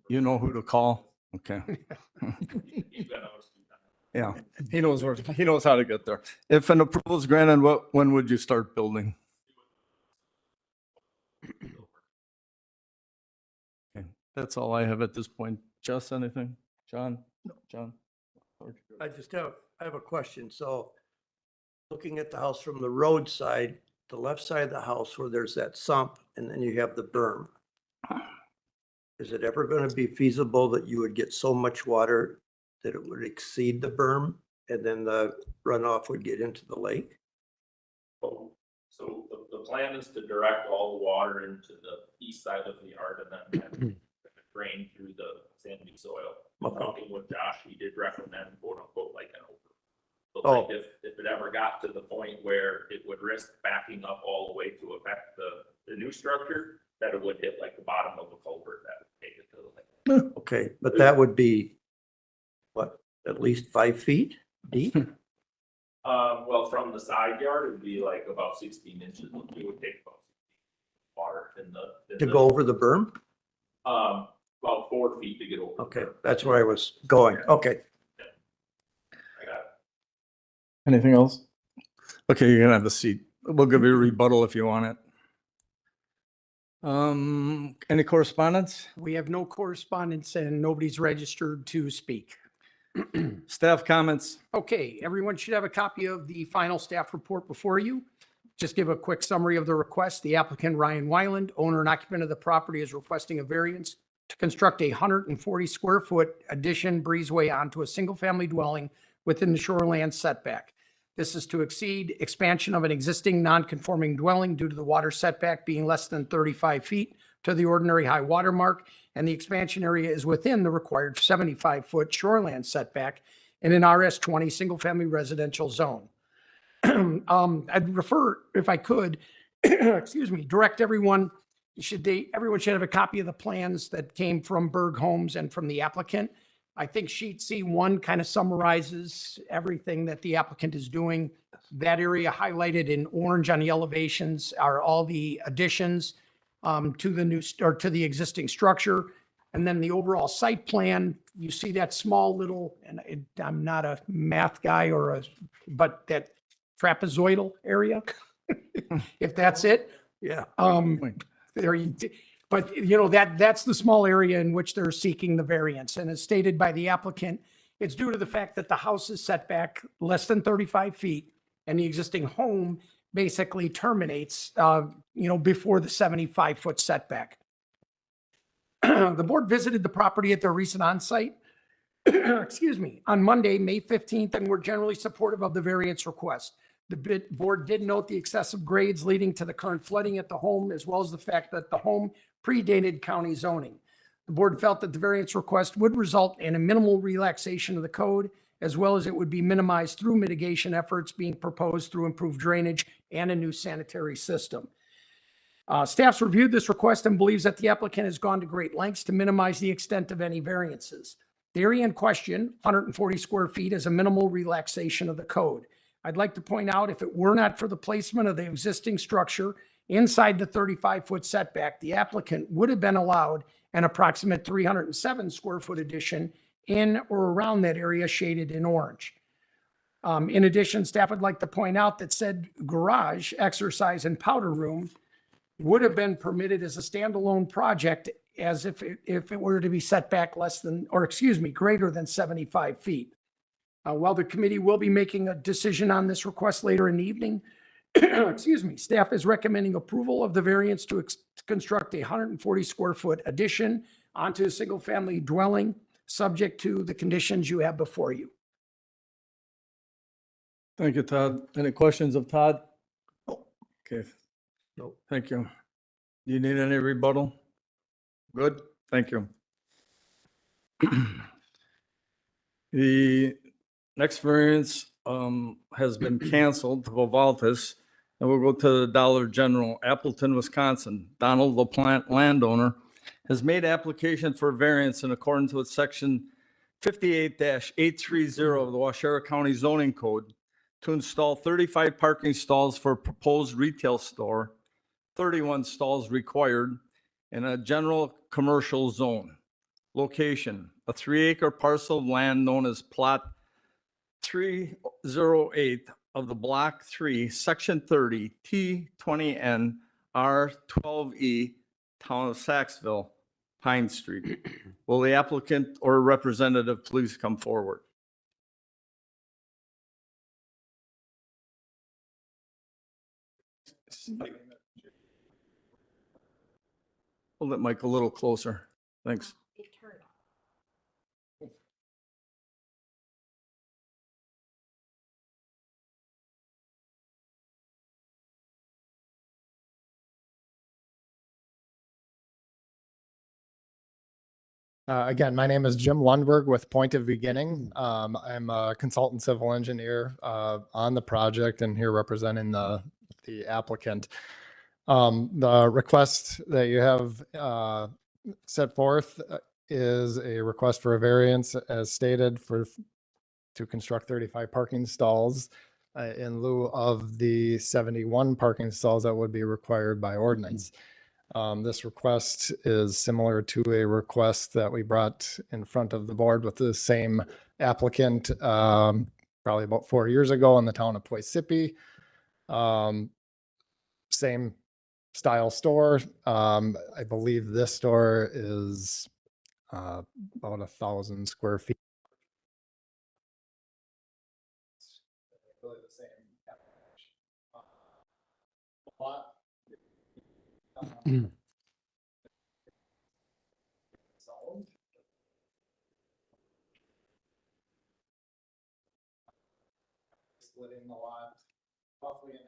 You know who to call? Okay. You've got notice. Yeah, he knows how to get there. If an approval is granted, when would you start building? Okay, that's all I have at this point. Jess, anything? John? John? I have a question. So looking at the house from the roadside, the left side of the house where there's that sump and then you have the berm. Is it ever going to be feasible that you would get so much water that it would exceed the berm and then the runoff would get into the lake? So the plan is to direct all the water into the east side of the yard and then drain through the sandy soil. Talking with Josh, he did recommend quote unquote like an over. So like if it ever got to the point where it would risk backing up all the way to affect the new structure, that it would hit like the bottom of the culvert that would take it to the lake. Okay, but that would be what, at least 5 feet deep? Well, from the side yard, it'd be like about 16 inches. It would take about 16 water To go over the berm? About 4 feet to get over. the Okay, berm. that's where I was going. Okay. I got it. Anything else? Okay, you're gonna have a seat. We'll give you a rebuttal if you want it. Any correspondence? We have no correspondence and nobody's registered to speak. Staff comments? Okay, everyone should have a copy of the final staff report before you. Just give a quick summary of the request. The applicant, Ryan Weiland, owner and occupant of the property, is requesting a variance to construct a 140 square foot addition breezeway onto a single family dwelling within the shoreland setback. This is to exceed expansion of an existing non-conforming dwelling due to the water setback being less than 35 feet to the ordinary high water mark, and the expansion area is within the required 75-foot shoreland setback in an RS20 single-family residential zone. I'd refer, if I could, excuse me, direct everyone should have a copy of the plans that came from Berg Homes and from the applicant. I think sheet C1 kind of summarizes everything that the applicant is doing. That area highlighted in orange on the elevations are all the additions to the new or to the existing structure. And then the overall site plan, you see that small little, and I'm not a math guy but that trapezoidal area, if that's it. Yeah. There you, but you know, that's the small area in which they're seeking the variance. And as stated by the applicant, it's due to the fact that the house is set back less than 35 feet and the existing home basically terminates, before the 75-foot setback. The board visited the property at their recent on-site, excuse me, on Monday, May 15th, and were generally supportive of the variance request. The board did note the excessive grades leading to the current flooding at the home, as well as the fact that the home predated county zoning. The board felt that the variance request would result in a minimal relaxation of the code, as well as it would be minimized through mitigation efforts being proposed through improved drainage and a new sanitary system. Staff's reviewed this request and believes that the applicant has gone to great lengths to minimize the extent of any variances. The area in question, 140 square feet, is a minimal relaxation of the code. I'd like to point out, if it were not for the placement of the existing structure inside the 35-foot setback, the applicant would have been allowed an approximate 307 square foot addition in or around that area shaded in orange. In addition, staff would like to point out that said garage, exercise and powder room would have been permitted as a standalone project as if it were to be set back less than, or excuse me, greater than 75 feet. While the committee will be making a decision on this request later in the evening, excuse me, staff is recommending approval of the variance to construct a 140 square foot addition onto a single family dwelling, subject to the conditions you have before you. Thank you, Todd. Any questions of Todd? Okay. No, thank you. Do you need any rebuttal? Good, thank you. The next variance has been canceled to Vivaltis, and we'll go to the Dollar General, Appleton, Wisconsin. Donald LaPlante, landowner, has made application for variance in accordance with section 58-830 of the Waushara County zoning code to install 35 parking stalls for a proposed retail store, 31 stalls required in a general commercial zone. Location, a 3-acre parcel of land known as Plot 308 of the Block 3, Section 30, T20N, R12E, Town of Saxville, Pine Street. Will the applicant or representative please come forward? Hold that mic a little closer. Thanks. It turned off. Again, my name is Jim Lundberg with Point of Beginning. I'm a consultant civil engineer on the project and here representing the applicant. The request that you have set forth is a request for a variance as stated to construct 35 parking stalls in lieu of the 71 parking stalls that would be required by ordinance. This request is similar to a request that we brought in front of the board with the same applicant probably about 4 years ago in the town of Poisippi. Same style store. I believe this store is about 1,000 square feet. Really the same lot. Splitting the lot roughly in half.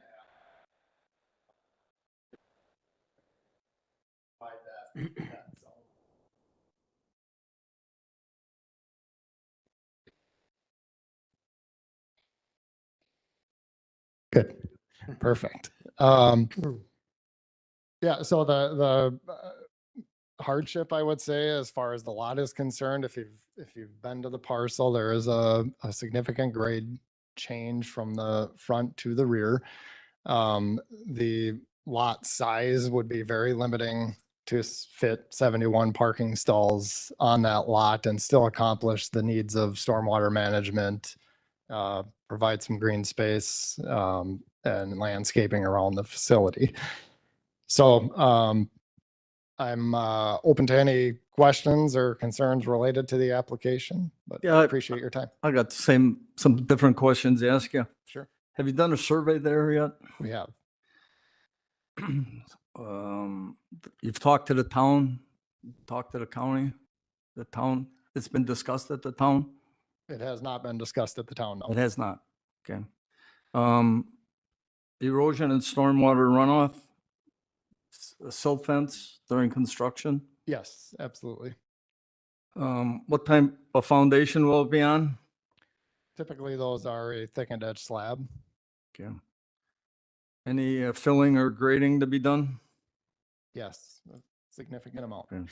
By that zone. Good, perfect. Yeah, so the hardship, I would say, as far as the lot is concerned, if you've been to the parcel, there is a significant grade change from the front to the rear. The lot size would be very limiting to fit 71 parking stalls on that lot and still accomplish the needs of stormwater management, provide some green space, and landscaping around the facility. So I'm open to any questions or concerns related to the application, but Yeah, I appreciate your time. I got some different questions to ask you. Sure. Have you done a survey there yet? We have. You've talked to the town, talked to the county, the town, it's been discussed at the town? It has not been discussed at the town, It no. has not, okay. Erosion and stormwater runoff, silt fence during construction? Yes, absolutely. What type of foundation will it be on? Typically, those are a thickened edge slab. Okay. Any filling or grading to be done? Yes, a significant amount. Okay.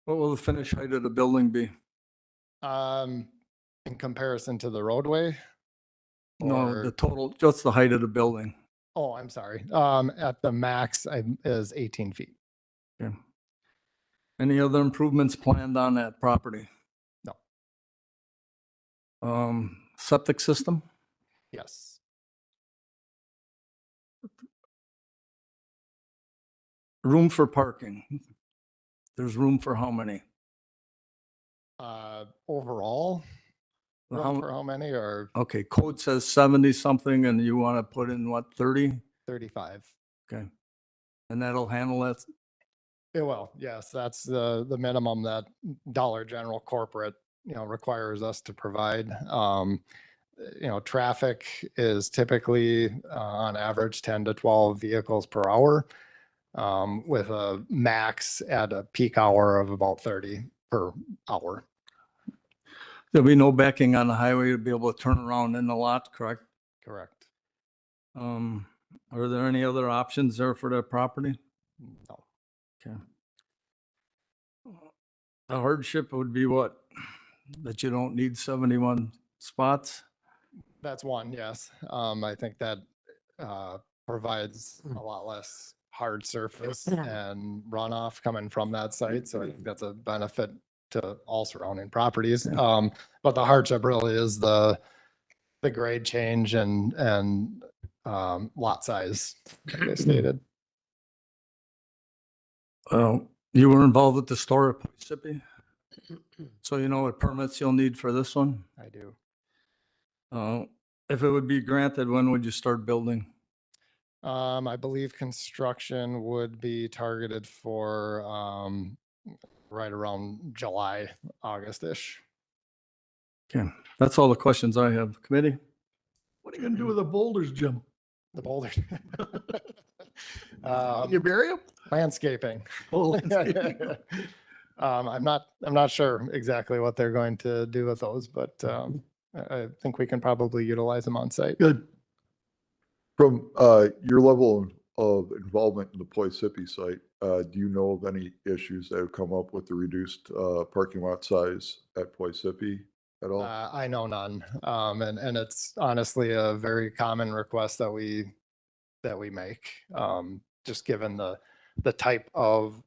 What will the finish height of the building be? In comparison to the roadway? No, Or- the total, just the height of the building. Oh, I'm sorry. At the max is 18 feet. Okay. Any other improvements planned on that property? No. Septic system? Yes. Room for parking. There's room for how many? Overall, How room m- for how many or Okay, code says 70 something and you want to put in what, 30? 35? Okay. And that'll handle that? It will, yes, that's the minimum that Dollar General corporate, requires us to provide. Traffic is typically on average 10 to 12 vehicles per hour, with a max at a peak hour of about 30 per hour. There'll be no backing on the highway to be able to turn around in the lot, correct? Correct. Are there any other options there for the property? No. Okay. The hardship would be what? That you don't need 71 spots? That's one, yes. I think that provides a lot less hard surface and runoff coming from that site. So I think that's a benefit to all surrounding properties. But the hardship really is the grade change and lot size, like I stated. You were involved with the store at Mississippi? So you know what permits you'll need for this one? I do. If it would be granted, when would you start building? I believe construction would be targeted for right around July, August-ish. Okay, that's all the questions I have. Committee? What are you gonna do with the boulders, Jim? The boulder. Can you bury them? Landscaping. Oh, I'm not sure exactly what they're going to do with those, but I think we can probably utilize them on site. Good. From your level of involvement in the Poisippi site, do you know of any issues that have come up with the reduced parking lot size at Poisippi at all? I know none. And it's honestly a very common request that we make, just given the type of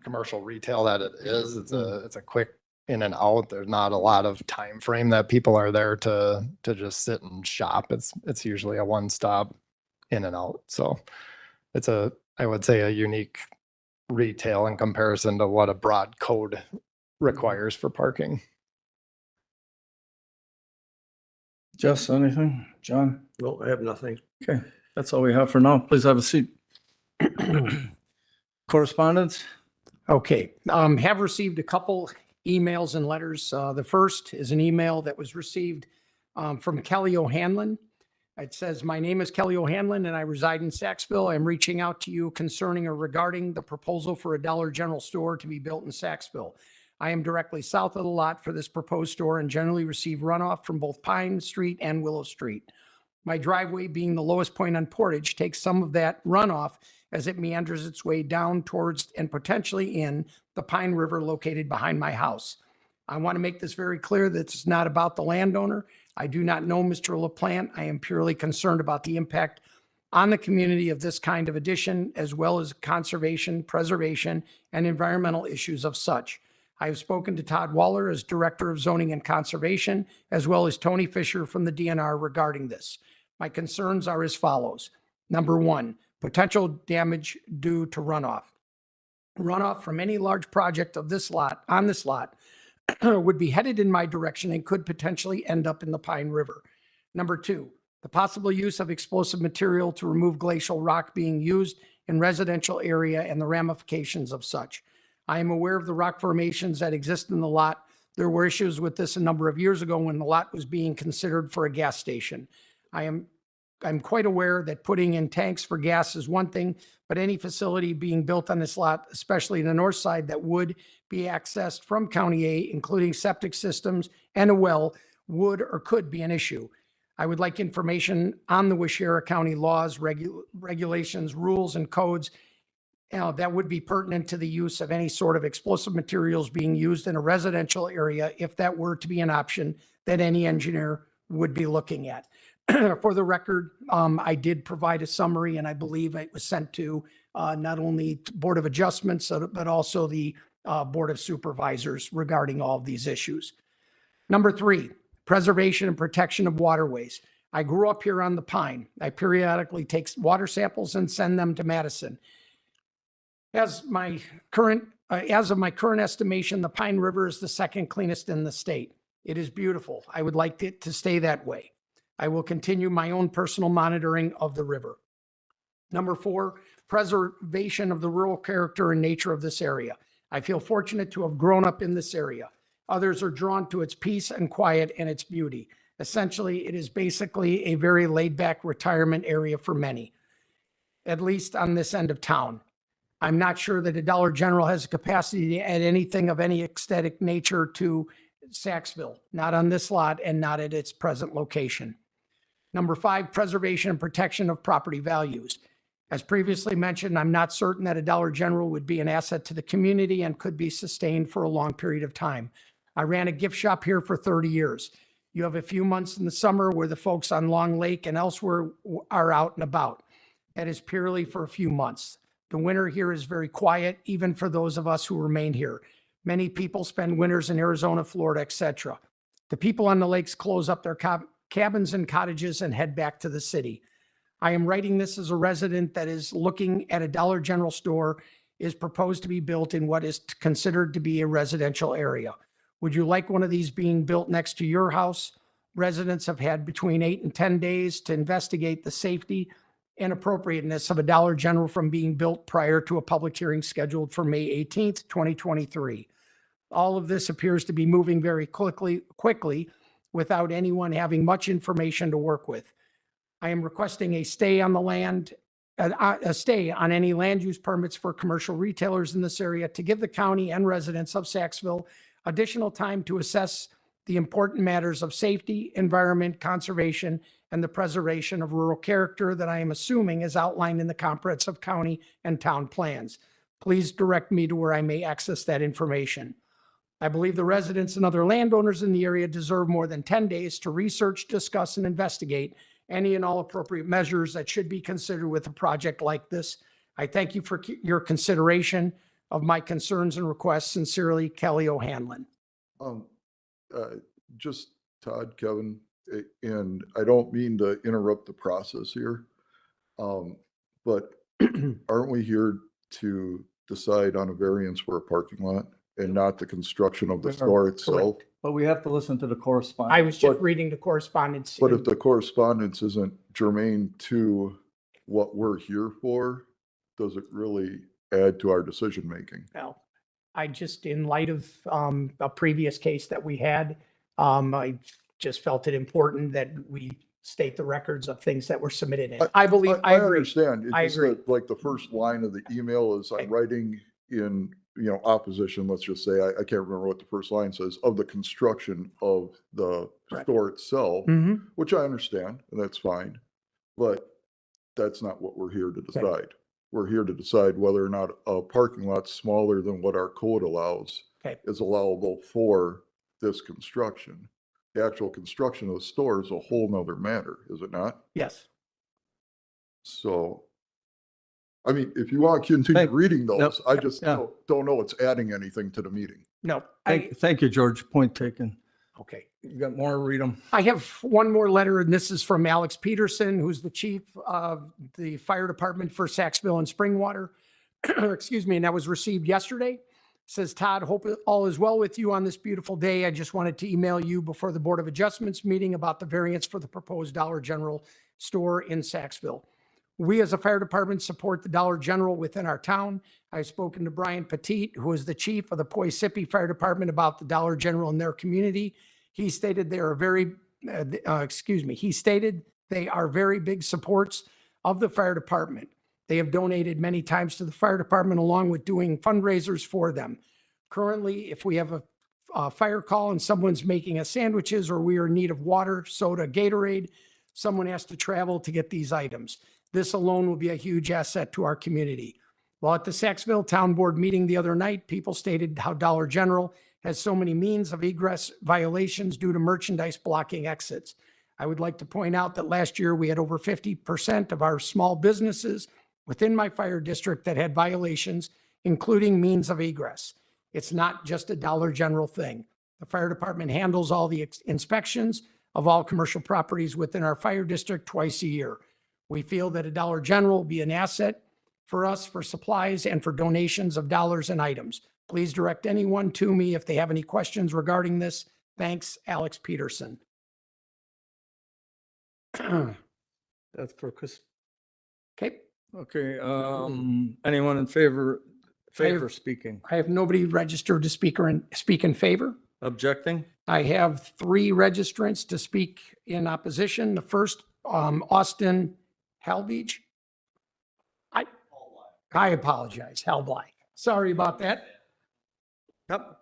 commercial retail that it is. It's a quick in and out. There's not a lot of time frame that people are there to just sit and shop. It's usually a one-stop in and out. So it's I would say a unique retail in comparison to what a broad code requires for parking. Jess, anything? John? No, I have nothing. Okay, that's all we have for now. Please have a seat. Correspondence? Okay, have received a couple emails and letters. The first is an email that was received from Kelly O'Hanlon. It says, "My name is Kelly O'Hanlon and I reside in Saxville. I'm reaching out to you concerning or regarding the proposal for a Dollar General store to be built in Saxville. I am directly south of the lot for this proposed store and generally receive runoff from both Pine Street and Willow Street. My driveway, being the lowest point on Portage, takes some of that runoff as it meanders its way down towards and potentially in the Pine River located behind my house. I want to make this very clear that it's not about the landowner. I do not know Mr. LaPlante. I am purely concerned about the impact on the community of this kind of addition, as well as conservation, preservation, and environmental issues of such. I have spoken to Todd Waller as Director of Zoning and Conservation, as well as Tony Fisher from the DNR regarding this. My concerns are as follows. Number one, potential damage due to runoff. Runoff from any large project of this lot, on this lot, would be headed in my direction and could potentially end up in the Pine River. Number two, the possible use of explosive material to remove glacial rock being used in residential area and the ramifications of such. I am aware of the rock formations that exist in the lot. There were issues with this a number of years ago when the lot was being considered for a gas station. I'm quite aware that putting in tanks for gas is one thing, but any facility being built on this lot, especially the north side, that would be accessed from County A, including septic systems and a well, would or could be an issue. I would like information on the Waushara County laws, regulations, rules, and codes that would be pertinent to the use of any sort of explosive materials being used in a residential area, if that were to be an option that any engineer would be looking at. For the record, I did provide a summary, and I believe it was sent to not only Board of Adjustments, but also the Board of Supervisors regarding all of these issues. Number 3, preservation and protection of waterways. I grew up here on the Pine. I periodically take water samples and send them to Madison. As of my current estimation, the Pine River is the second cleanest in the state. It is beautiful. I would like it to stay that way. I will continue my own personal monitoring of the river. Number 4, preservation of the rural character and nature of this area. I feel fortunate to have grown up in this area. Others are drawn to its peace and quiet and its beauty. Essentially, it is basically a very laid-back retirement area for many, at least on this end of town. I'm not sure that a Dollar General has a capacity to add anything of any aesthetic nature to Saxville, not on this lot and not at its present location. Number 5, preservation and protection of property values. As previously mentioned, I'm not certain that a Dollar General would be an asset to the community and could be sustained for a long period of time. I ran a gift shop here for 30 years. You have a few months in the summer where the folks on Long Lake and elsewhere are out and about. That is purely for a few months. The winter here is very quiet, even for those of us who remain here. Many people spend winters in Arizona, Florida, etc. The people on the lakes close up their cabins and cottages and head back to the city. I am writing this as a resident that is looking at a Dollar General store is proposed to be built in what is considered to be a residential area. Would you like one of these being built next to your house? Residents have had between 8 and 10 days to investigate the safety and appropriateness of a Dollar General from being built prior to a public hearing scheduled for May 18th, 2023. All of this appears to be moving very quickly without anyone having much information to work with. I am requesting a stay on the land, a stay on any land use permits for commercial retailers in this area to give the county and residents of Saxville additional time to assess the important matters of safety, environment, conservation, and the preservation of rural character that I am assuming is outlined in the comprehensive county and town plans. Please direct me to where I may access that information. I believe the residents and other landowners in the area deserve more than 10 days to research, discuss, and investigate any and all appropriate measures that should be considered with a project like this. I thank you for your consideration of my concerns and requests. Sincerely, Kelly O'Hanlon. Just Todd, Kevin, and I don't mean to interrupt the process here, but aren't we here to decide on a variance for a parking lot and not the construction of the store itself? But we have to listen to the correspondence. I was just reading the correspondence. But if the correspondence isn't germane to what we're here for, does it really add to our decision-making? Well, I just, in light of a previous case that we had, I just felt it important that we state the records of things that were submitted in. I agree. Understand. It's I just agree. that, like, the first line of the email is I'm writing in, opposition, let's just say, I can't remember what the first line says, of the construction of the Right. store itself, Mhm. which I understand, and that's fine. But that's not what we're here to decide. We're here to decide whether or not a parking lot smaller than what our code allows Okay. is allowable for this construction. The actual construction of the store is a whole nother matter, is it not? Yes. So, I mean, if you want to continue reading those, I just Yeah. don't know it's adding anything to the meeting. No. Thank you, George. Point taken. Okay. You got more? Read them. I have one more letter, and this is from Alex Peterson, who's the chief of the fire department for Saxville and Springwater. Excuse me, and that was received yesterday. Says, Todd, hope all is well with you on this beautiful day. I just wanted to email you before the Board of Adjustments meeting about the variance for the proposed Dollar General store in Saxville. We as a fire department support the Dollar General within our town. I've spoken to Brian Petit, who is the chief of the Poisippi Fire Department, about the Dollar General in their community. He stated they are very big supports of the fire department. They have donated many times to the fire department along with doing fundraisers for them. Currently, if we have a fire call and someone's making us sandwiches or we are in need of water, soda, Gatorade, someone has to travel to get these items. This alone will be a huge asset to our community. While at the Saxville Town Board meeting the other night, people stated how Dollar General has so many means of egress violations due to merchandise blocking exits. I would like to point out that last year we had over 50% of our small businesses within my fire district that had violations, including means of egress. It's not just a Dollar General thing. The fire department handles all the inspections of all commercial properties within our fire district twice a year. We feel that a Dollar General will be an asset for us for supplies and for donations of dollars and items. Please direct anyone to me if they have any questions regarding this. Thanks, Alex Peterson. That's for Chris. Okay, Okay, anyone in favor speaking? I have nobody registered to speak in favor. Objecting? I have 3 registrants to speak in opposition. The first, Austin Halbeach. I apologize, Halbly. Sorry about that. Yep.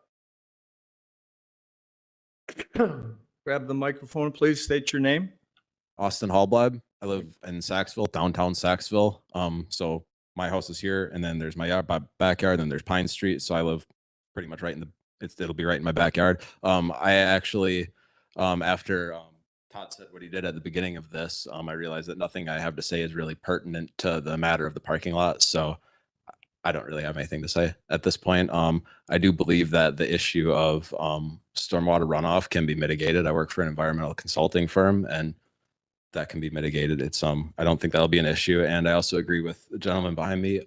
Grab the microphone, please. State your name. Austin Hallblad. I live in Saxville, downtown Saxville. So my house is here, and then there's my backyard, and there's Pine Street. So I live pretty much right in it'll be right in my backyard. I actually, after Todd said what he did at the beginning of this, I realized that nothing I have to say is really pertinent to the matter of the parking lot. So I don't really have anything to say at this point. I do believe that the issue of stormwater runoff can be mitigated. I work for an environmental consulting firm, and that can be mitigated. It's I don't think that'll be an issue. And I also agree with the gentleman behind me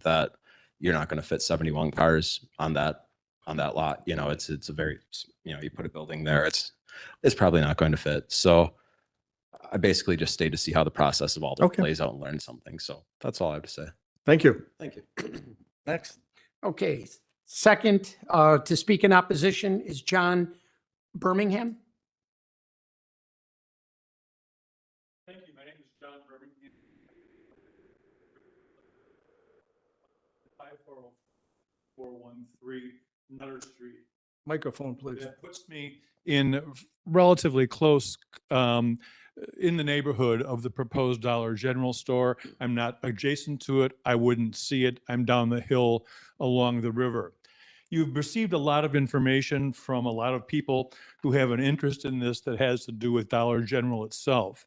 that you're not going to fit 71 cars on that lot. You know, it's a very, you know, you put a building there, it's probably not going to fit. So I basically just stayed to see how the process of all this plays out and learn something. So that's all I have to say. Thank you. Thank you. Next. Okay, second to speak in opposition is John Birmingham. Thank you. My name is John Birmingham. 540-413 Nutter Street. Microphone, please. That puts me in relatively close, in the neighborhood of the proposed Dollar General store. I'm not adjacent to it. I wouldn't see it. I'm down the hill along the river. You've received a lot of information from a lot of people who have an interest in this that has to do with Dollar General itself.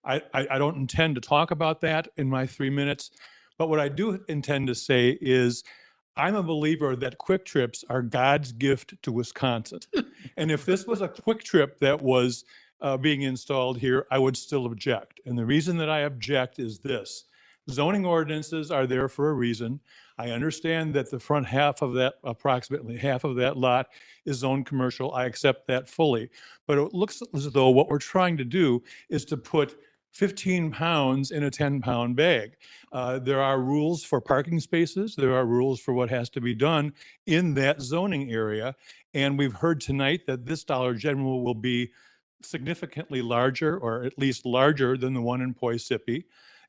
I don't intend to talk about that in my 3 minutes, but what I do intend to say is I'm a believer that Quick Trips are God's gift to Wisconsin. And if this was a Quick Trip that was being installed here, I would still object. And the reason that I object is this. Zoning ordinances are there for a reason. I understand that the front half of that, approximately half of that lot is zoned commercial. I accept that fully. But it looks as though what we're trying to do is to put 15 pounds in a 10-pound bag. There are rules for parking spaces. There are rules for what has to be done in that zoning area. And we've heard tonight that this Dollar General will be significantly larger, or at least larger than the one in Poisippi.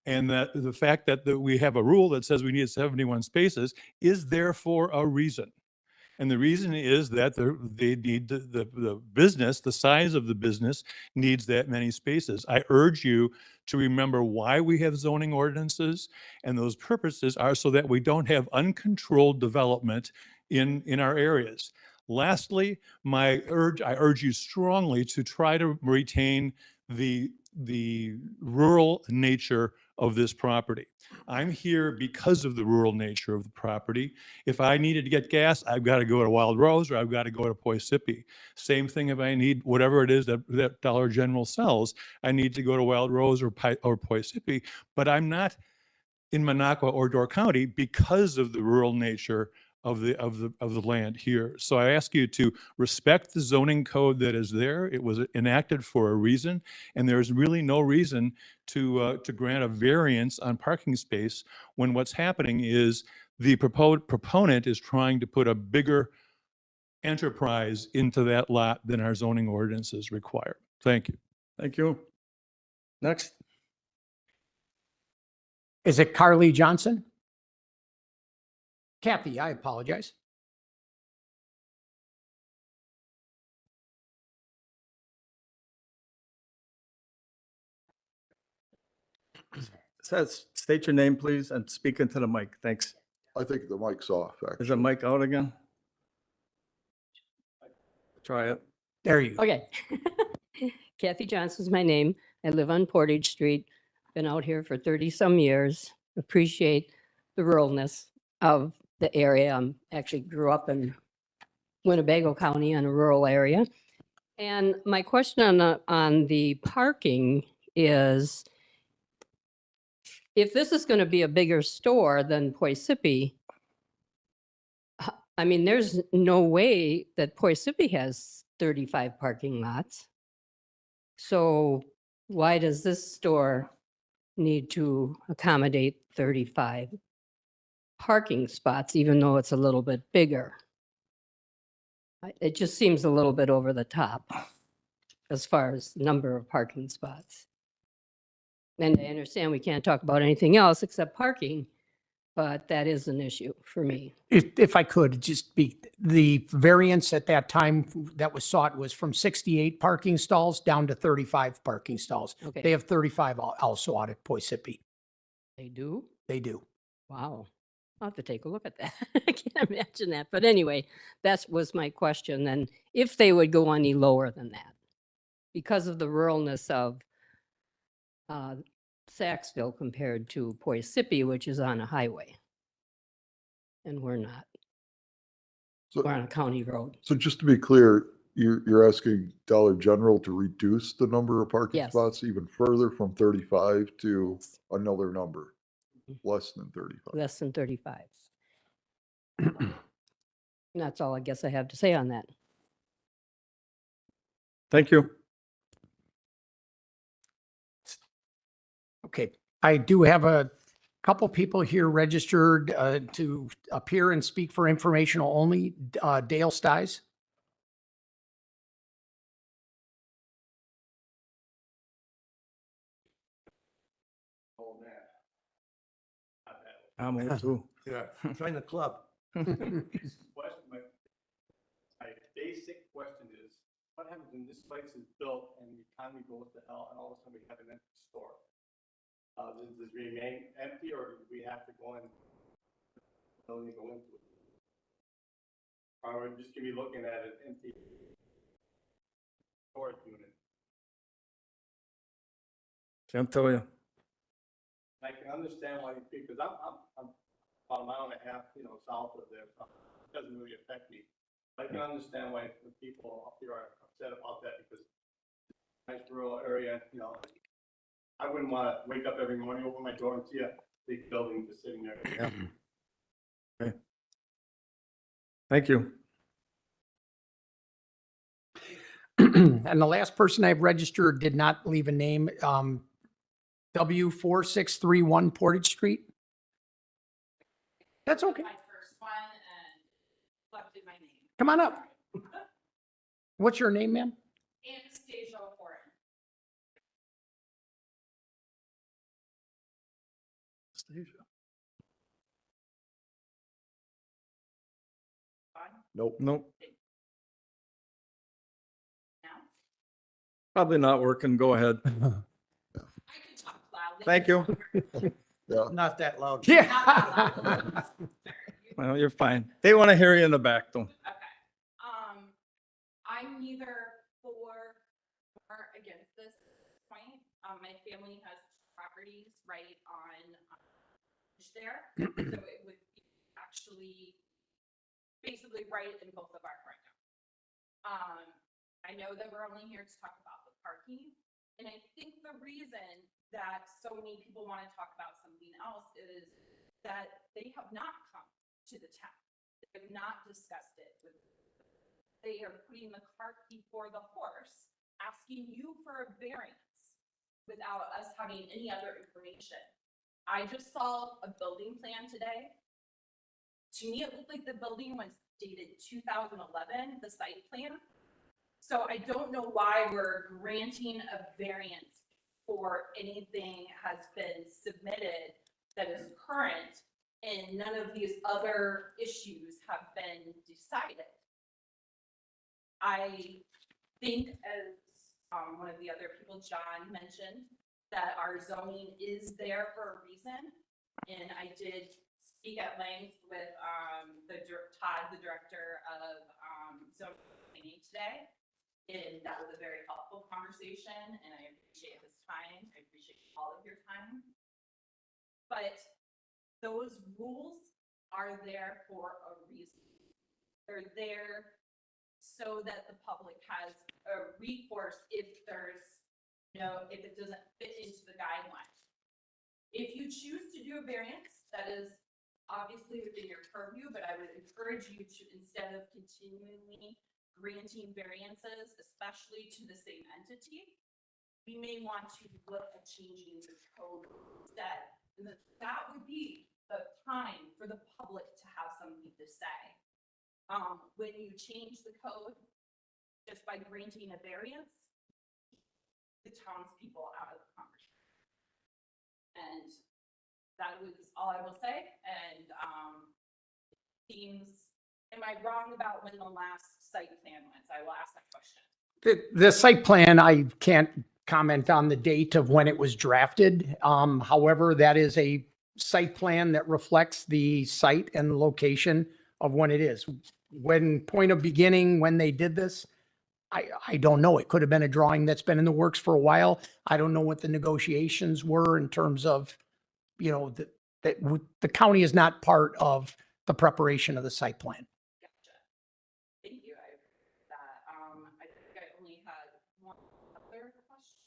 And that the fact that we have a rule that says we need 71 spaces is there for a reason. And the reason is that they need the business, the size of the business needs that many spaces. I urge you to remember why we have zoning ordinances, and those purposes are so that we don't have uncontrolled development in our areas. Lastly, I urge you strongly to try to retain the rural nature of this property. I'm here because of the rural nature of the property. If I needed to get gas, I've got to go to Wild Rose or I've got to go to Poisippi. Same thing if I need whatever it is that Dollar General sells, I need to go to Wild Rose or Poisippi, but I'm not in Minocqua or Door County because of the rural nature of the land here. So I ask you to respect the zoning code that is there. It was enacted for a reason, and there's really no reason to grant a variance on parking space when what's happening is the proponent is trying to put a bigger enterprise into that lot than our zoning ordinances require. Thank you. Thank you. Next. Is it Carly Johnson? Kathy, I apologize. Says, state your name, please, and speak into the mic. Thanks. I think the mic's off, actually. Is the mic out again? Try it. There you go. Okay. Kathy Johnson's my name. I live on Portage Street. Been out here for 30-some years. Appreciate the ruralness of the area. Actually grew up in Winnebago County in a rural area. And my question on the parking is, if this is going to be a bigger store than Poisippi, I mean, there's no way that Poisippi has 35 parking lots. So why does this store need to accommodate 35 parking spots, even though it's a little bit bigger? It just seems a little bit over the top as far as number of parking spots. And I understand we can't talk about anything else except parking, but that is an issue for me. If I could, just be, the variance at that time that was sought was from 68 parking stalls down to 35 parking stalls. Okay. They have 35 also out at Poisippi. They do? They do. Wow. I'll have to take a look at that. I can't imagine that. But anyway, that was my question. And if they would go any lower than that, because of the ruralness of Saxville compared to Poisippi, which is on a highway. And we're not. So- We're on a county road. So just to be clear, you're asking Dollar General to reduce the number of parking Yes. spots even further from 35 to another number, less than 35. Less than 35. And that's all I guess I have to say on that. Thank you. Okay, I do have a couple people here registered to appear and speak for informational only. Dale Stiles. Oh, man. I'm here too. Yeah, join the club. Question, my basic question is, what happens when this place is built and the economy goes to hell and all of a sudden we have an empty store? Does it remain empty or do we have to go in, only go into it? Or are we just gonna be looking at an empty storage unit? Can't tell you. I can understand why, because I'm about a mile and a half, south of there, so it doesn't really affect me. I can understand why the people up here are upset about that, because nice rural area, I wouldn't want to wake up every morning, open my door and see a big building just sitting there. Okay. Thank you. And the last person I've registered did not leave a name. W4631 Portage Street. That's okay. My first one and collected my name. Come on up. What's your name, ma'am? Anastasia Horton. Nope. Nope. Now, Probably not working. Go ahead. I can talk loudly. Thank you. Yeah. Not that loud. Yeah. Not that loud. Well, you're fine. They want to hear you in the back though. Okay. I'm neither for or against this point. My family has properties right on there, so it would be actually basically right in both of our front yards. I know that we're only here to talk about the parking, and I think the reason that so many people want to talk about something else is that they have not come to the town. They have not discussed it with. They are putting the cart before the horse, asking you for a variance without us having any other information. I just saw a building plan today. To me, it looked like the building was dated 2011, the site plan. So I don't know why we're granting a variance for anything has been submitted that is current and none of these other issues have been decided. I think as one of the other people, John, mentioned, that our zoning is there for a reason. And I did speak at length with Todd, the director of zoning today. And that was a very helpful conversation and I appreciate his time. I appreciate all of your time. But those rules are there for a reason. They're there so that the public has a recourse if there's, if it doesn't fit into the guidelines. If you choose to do a variance, that is obviously within your purview, but I would encourage you to, instead of continually granting variances, especially to the same entity, we may want to look at changing the code instead. And that would be the time for the public to have something to say. When you change the code just by granting a variance, the townspeople out of the conversation. And that was all I will say. And am I wrong about when the last site plan was? I will ask that question. The site plan, I can't comment on the date of when it was drafted. However, that is a site plan that reflects the site and the location of when it is. When point of beginning, when they did this, I don't know. It could have been a drawing that's been in the works for a while. I don't know what the negotiations were in terms of, that the county is not part of the preparation of the site plan. Gotcha. Thank you. I appreciate that. I think I only had one other question.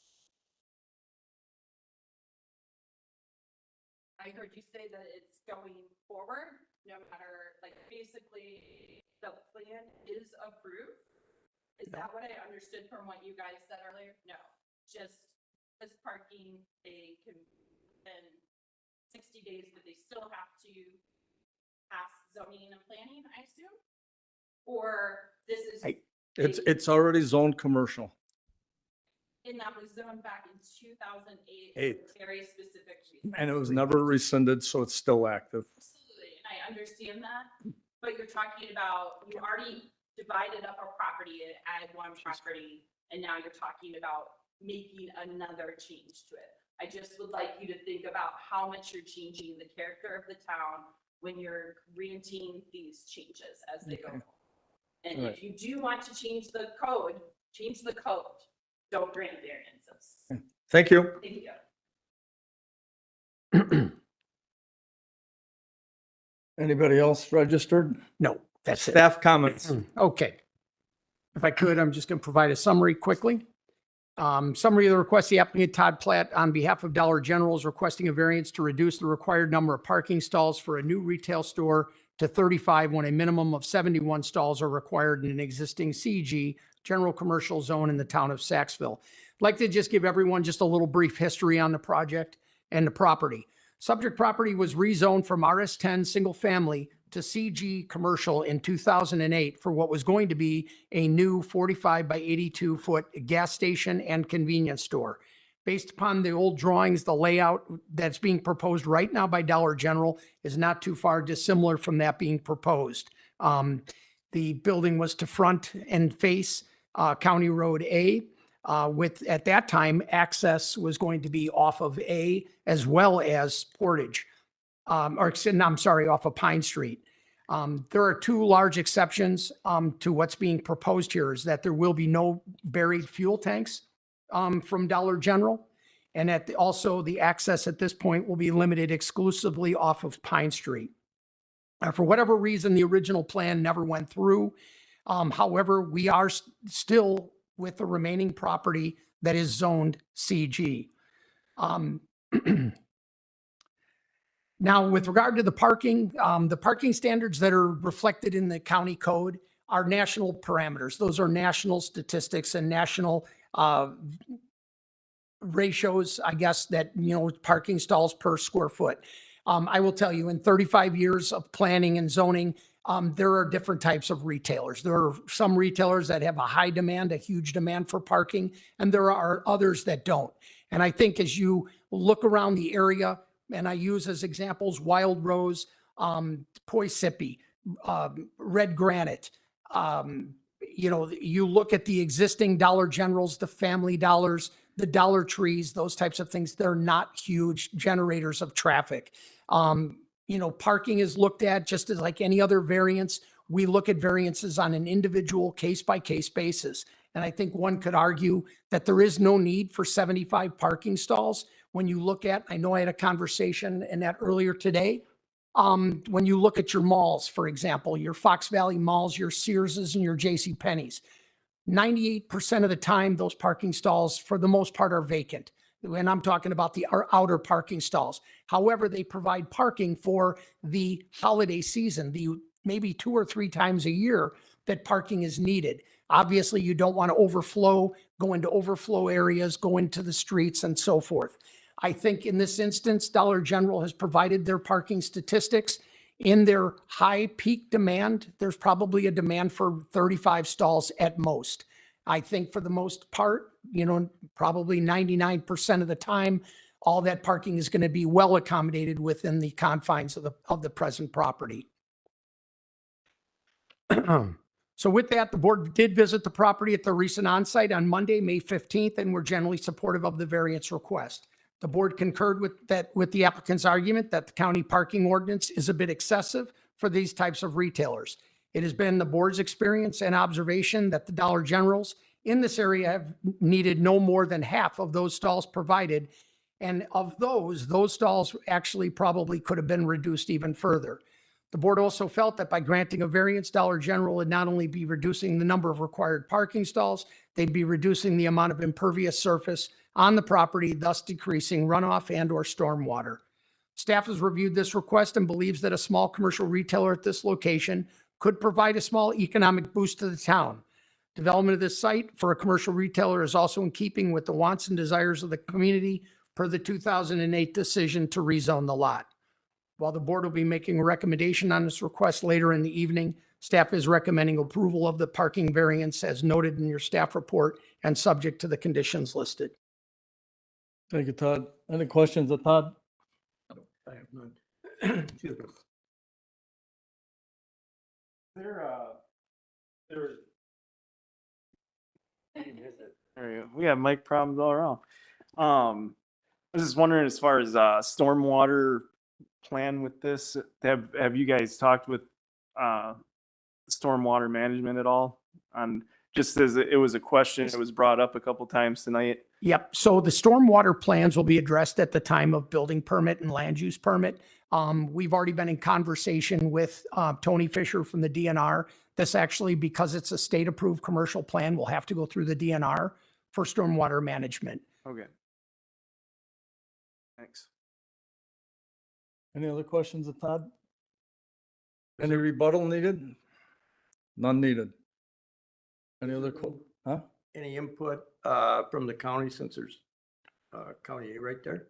I heard you say that it's going forward, no matter, like, basically the plan is approved. Is that what I understood from what you guys said earlier? No, just this parking, they can, in 60 days, but they still have to pass zoning and planning, I assume? Or this is, It's already zoned commercial. and that was zoned back in 2008, Eight. for very specific reasons. And it was never rescinded, so it's still active. Absolutely, and I understand that, but you're talking about, you already divided up a property and added one property, and now you're talking about making another change to it. I just would like you to think about how much you're changing the character of the town when you're granting these changes as they go. And if you do want to change the code, change the code. Don't grant variances. Thank you. Thank you. Anybody else registered? No, that's it. Staff comments. Okay. If I could, I'm just going to provide a summary quickly. Summary of the request, the applicant Todd Platt on behalf of Dollar General is requesting a variance to reduce the required number of parking stalls for a new retail store to 35 when a minimum of 71 stalls are required in an existing CG general commercial zone in the town of Saxville. I'd like to just give everyone just a little brief history on the project and the property. Subject property was rezoned from RS10 single family to CG commercial in 2008 for what was going to be a new 45 by 82 foot gas station and convenience store. Based upon the old drawings, the layout that's being proposed right now by Dollar General is not too far dissimilar from that being proposed. The building was to front and face County Road A. With, at that time, access was going to be off of A as well as Portage, off of Pine Street. There are two large exceptions to what's being proposed here is that there will be no buried fuel tanks from Dollar General. And also the access at this point will be limited exclusively off of Pine Street. For whatever reason, the original plan never went through. However, we are still with the remaining property that is zoned CG. Now, with regard to the parking standards that are reflected in the county code are national parameters. Those are national statistics and national ratios, I guess, that, parking stalls per square foot. I will tell you, in 35 years of planning and zoning, there are different types of retailers. There are some retailers that have a high demand, a huge demand for parking, and there are others that don't. And I think as you look around the area, and I use as examples Wild Rose, Poisippi, Red Granite, you look at the existing Dollar Generals, the Family Dollars, the Dollar Trees, those types of things, they're not huge generators of traffic. Parking is looked at just as like any other variance. We look at variances on an individual case-by-case basis. And I think one could argue that there is no need for 75 parking stalls. When you look at, I know I had a conversation in that earlier today, When you look at your malls, for example, your Fox Valley malls, your Searses and your J.C. Penney's, 98% of the time, those parking stalls, for the most part, are vacant. And I'm talking about the outer parking stalls. However, they provide parking for the holiday season, the maybe 2 or 3 times a year that parking is needed. Obviously, you don't want to go into overflow areas, go into the streets and so forth. I think in this instance, Dollar General has provided their parking statistics. In their high peak demand, there's probably a demand for 35 stalls at most. I think for the most part, probably 99% of the time, all that parking is going to be well accommodated within the confines of the present property. So with that, the board did visit the property at the recent onsite on Monday, May 15th, and were generally supportive of the variance request. The board concurred with the applicant's argument that the county parking ordinance is a bit excessive for these types of retailers. It has been the board's experience and observation that the Dollar Generals in this area have needed no more than half of those stalls provided. And of those stalls actually probably could have been reduced even further. The board also felt that by granting a variance, Dollar General would not only be reducing the number of required parking stalls, they'd be reducing the amount of impervious surface on the property, thus decreasing runoff and/or stormwater. Staff has reviewed this request and believes that a small commercial retailer at this location could provide a small economic boost to the town. Development of this site for a commercial retailer is also in keeping with the wants and desires of the community per the 2008 decision to rezone the lot. While the board will be making a recommendation on this request later in the evening, staff is recommending approval of the parking variance as noted in your staff report and subject to the conditions listed. Thank you, Todd. Any questions of Todd? I have none. Excuse me. We have mic problems all around. I was just wondering, as far as stormwater plan with this, have you guys talked with stormwater management at all? Just as it was a question, it was brought up a couple times tonight. Yep. So the stormwater plans will be addressed at the time of building permit and land use permit. We've already been in conversation with Tony Fisher from the DNR. This actually, because it's a state approved commercial plan, will have to go through the DNR for stormwater management. Okay. Thanks. Any other questions of Todd? Any rebuttal needed? None needed. Any other, Any input from the county, since there's county right there?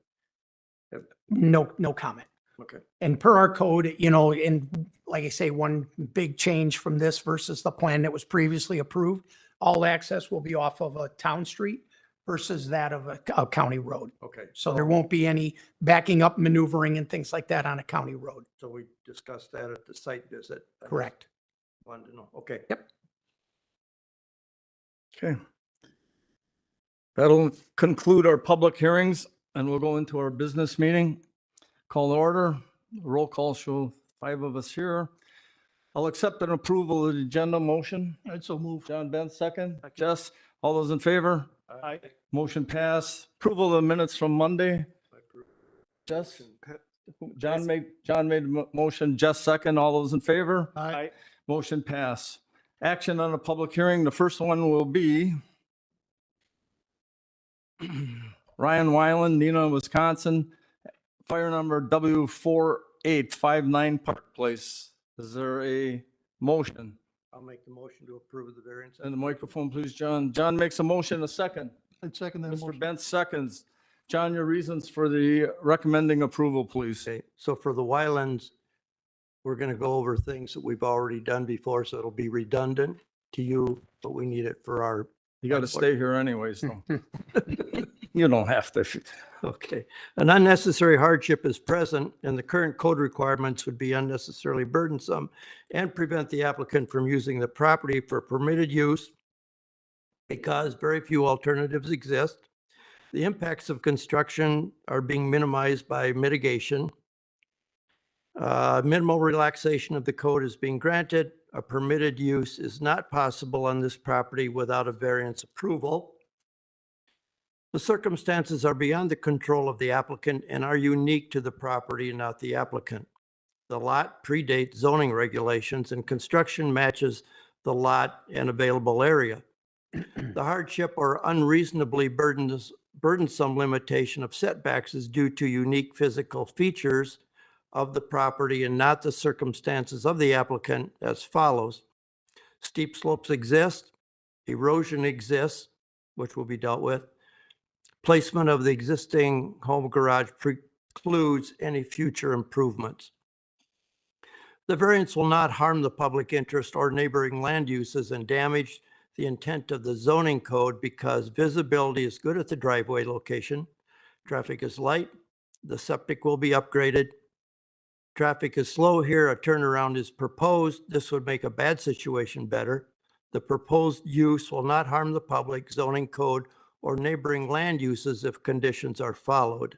No comment. Okay. And per our code, and like I say, one big change from this versus the plan that was previously approved, all access will be off of a town street versus that of a county road. Okay. So there won't be any backing up, maneuvering and things like that on a county road. So we discussed that at the site visit. I just Correct. wanted to know. Okay. Yep. Okay. That'll conclude our public hearings and we'll go into our business meeting. Call to order. Roll call show 5 of us here. I'll accept an approval of the agenda motion. I'd so move. John Benz, second. Jess, all those in favor? Aye. Motion passed. Approval of the minutes from Monday. Jess? John made the motion. Jess second. All those in favor? Aye. Motion passed. Action on a public hearing. The first one will be Ryan Weiland, Neenah, Wisconsin, fire number W4859 Park Place. Is there a motion? I'll make the motion to approve the variance. And the microphone, please, John. John makes a motion, a second. I'd second that Mr. motion. Benz seconds. John, your reasons for the recommending approval, please. Okay, so for the Wylands, we're going to go over things that we've already done before, so it'll be redundant to you, but we need it for our. You got to stay here anyways, though. You don't have to. Okay. An unnecessary hardship is present and the current code requirements would be unnecessarily burdensome and prevent the applicant from using the property for permitted use because very few alternatives exist. The impacts of construction are being minimized by mitigation. Minimal relaxation of the code is being granted. A permitted use is not possible on this property without a variance approval. The circumstances are beyond the control of the applicant and are unique to the property and not the applicant. The lot predates zoning regulations and construction matches the lot and available area. The hardship or unreasonably burdensome limitation of setbacks is due to unique physical features of the property and not the circumstances of the applicant as follows. Steep slopes exist, erosion exists, which will be dealt with. Placement of the existing home garage precludes any future improvements. The variance will not harm the public interest or neighboring land uses and damage the intent of the zoning code because visibility is good at the driveway location. Traffic is light. The septic will be upgraded. Traffic is slow here. A turnaround is proposed. This would make a bad situation better. The proposed use will not harm the public, zoning code, or neighboring land uses if conditions are followed.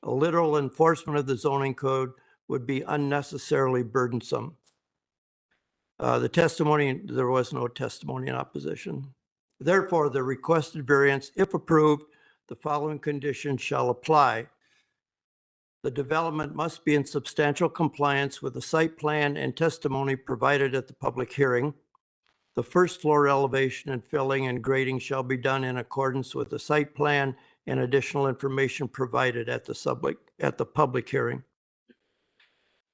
A literal enforcement of the zoning code would be unnecessarily burdensome. The testimony, there was no testimony in opposition. Therefore, the requested variance, if approved, the following conditions shall apply. The development must be in substantial compliance with the site plan and testimony provided at the public hearing. The first floor elevation and filling and grading shall be done in accordance with the site plan and additional information provided at the public hearing.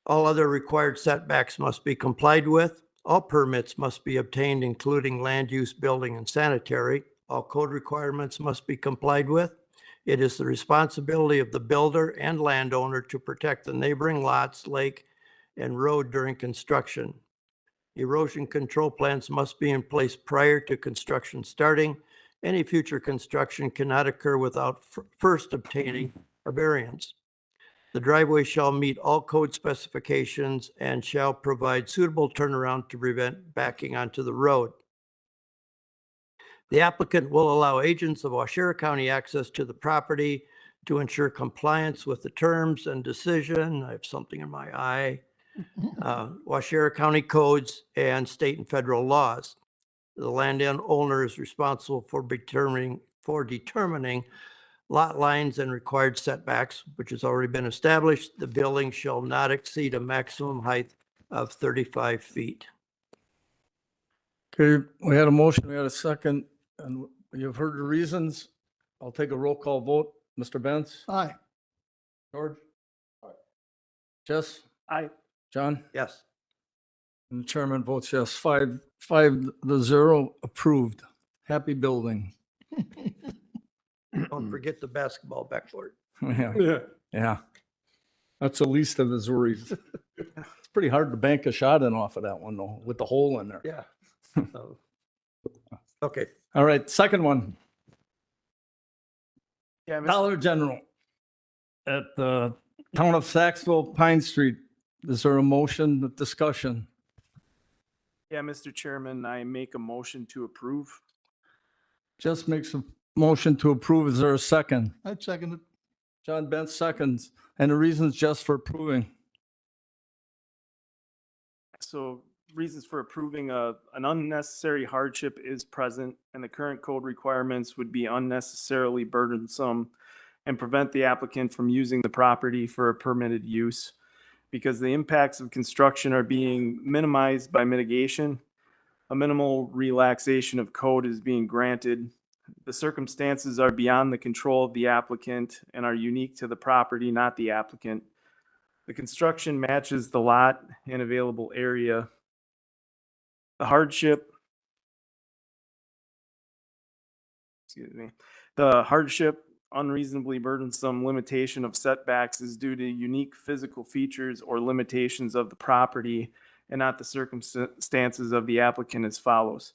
All other required setbacks must be complied with. All permits must be obtained, including land use, building, and sanitary. All code requirements must be complied with. It is the responsibility of the builder and landowner to protect the neighboring lots, lake, and road during construction. Erosion control plans must be in place prior to construction starting. Any future construction cannot occur without first obtaining a variance. The driveway shall meet all code specifications and shall provide suitable turnaround to prevent backing onto the road. The applicant will allow agents of Waushara County access to the property to ensure compliance with the terms and decision. I have something in my eye. Waushara County codes and state and federal laws. The landowner is responsible for determining lot lines and required setbacks, which has already been established. The building shall not exceed a maximum height of 35 feet. Okay, we had a motion, we had a second, and you've heard the reasons. I'll take a roll call vote. Mr. Benz? Aye. George? Aye. Jess? Aye. John? Yes. And the chairman votes yes. 5-0 approved. Happy building. Don't forget the basketball backboard. Yeah. Yeah. That's the least of his worries. It's pretty hard to bank a shot in off of that one though, with the hole in there. Yeah. So, okay. All right, second one. Yeah, Dollar General at the town of Saxville, Pine Street. Is there a motion of discussion? Yeah, Mr. Chairman, I make a motion to approve. Just makes a motion to approve. Is there a second? I'd second it. John Bent seconds. And the reasons just for approving. So reasons for approving an unnecessary hardship is present and the current code requirements would be unnecessarily burdensome and prevent the applicant from using the property for a permitted use because the impacts of construction are being minimized by mitigation. A minimal relaxation of code is being granted. The circumstances are beyond the control of the applicant and are unique to the property, not the applicant. The construction matches the lot and available area. The hardship unreasonably burdensome limitation of setbacks is due to unique physical features or limitations of the property and not the circumstances of the applicant as follows.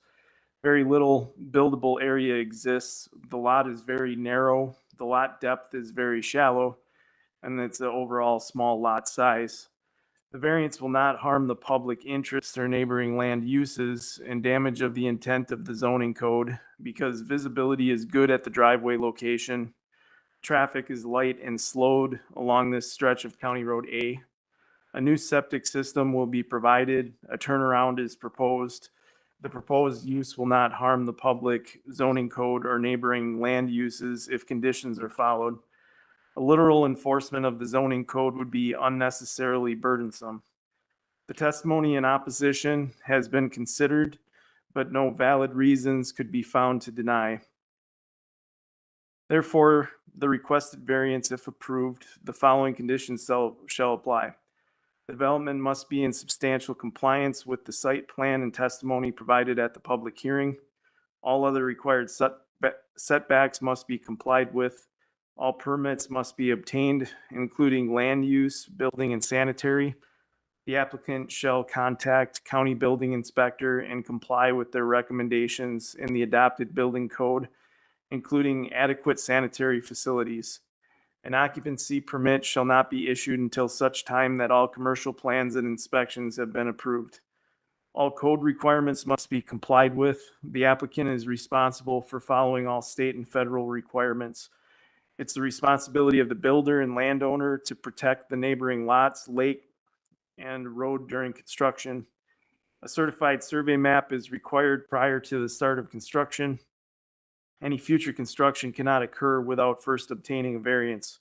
Very little buildable area exists. The lot is very narrow. The lot depth is very shallow, and it's an overall small lot size. The variance will not harm the public interest or neighboring land uses and damage of the intent of the zoning code because visibility is good at the driveway location. Traffic is light and slowed along this stretch of County Road A. A new septic system will be provided. A turnaround is proposed. The proposed use will not harm the public zoning code or neighboring land uses if conditions are followed. A literal enforcement of the zoning code would be unnecessarily burdensome. The testimony in opposition has been considered, but no valid reasons could be found to deny. Therefore, the requested variance, if approved, the following conditions shall apply. The development must be in substantial compliance with the site plan and testimony provided at the public hearing. All other required setbacks must be complied with. All permits must be obtained, including land use, building, and sanitary. The applicant shall contact county building inspector and comply with their recommendations in the adopted building code, including adequate sanitary facilities. An occupancy permit shall not be issued until such time that all commercial plans and inspections have been approved. All code requirements must be complied with. The applicant is responsible for following all state and federal requirements. It's the responsibility of the builder and landowner to protect the neighboring lots, lake, and road during construction. A certified survey map is required prior to the start of construction. Any future construction cannot occur without first obtaining a variance.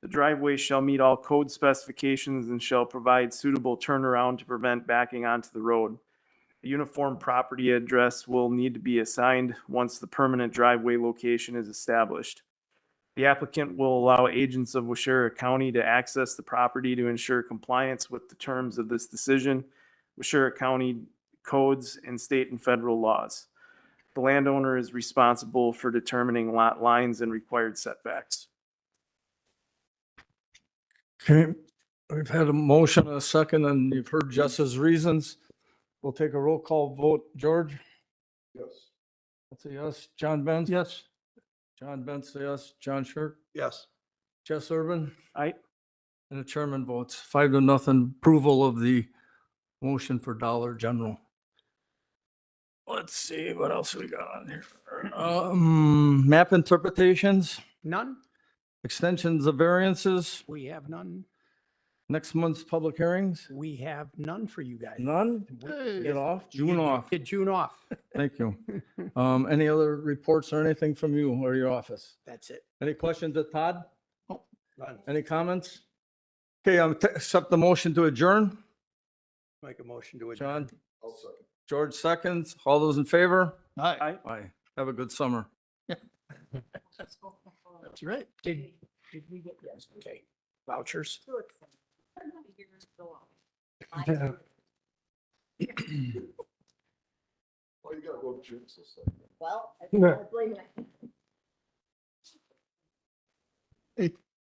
The driveway shall meet all code specifications and shall provide suitable turnaround to prevent backing onto the road. A uniform property address will need to be assigned once the permanent driveway location is established. The applicant will allow agents of Waushara County to access the property to ensure compliance with the terms of this decision, Waushara County codes, and state and federal laws. The landowner is responsible for determining lot lines and required setbacks. Okay, we've had a motion, a second, and you've heard Jess's reasons. We'll take a roll call vote. George? Yes. That's a yes. John Benz? Yes. John Benz, yes. John Shirk? Yes. Jess Urban? Aye. And the chairman votes 5-0 approval of the motion for Dollar General. Let's see, what else we got on here? Map interpretations, None? extensions of variances, We have none. next month's public hearings? We have none for you guys. None? Get off, June off. Get June off. Thank you. Any other reports or anything from you or your office? That's it. Any questions of Todd? None. Any comments? Okay, accept the motion to adjourn. Make a motion to adjourn. John, I'll second. George seconds. All those in favor? Aye. Aye. Have a good summer. That's right. Did we get, yes, okay. Vouchers? Oh, you gotta go to June, so. Well, Yeah. blame it.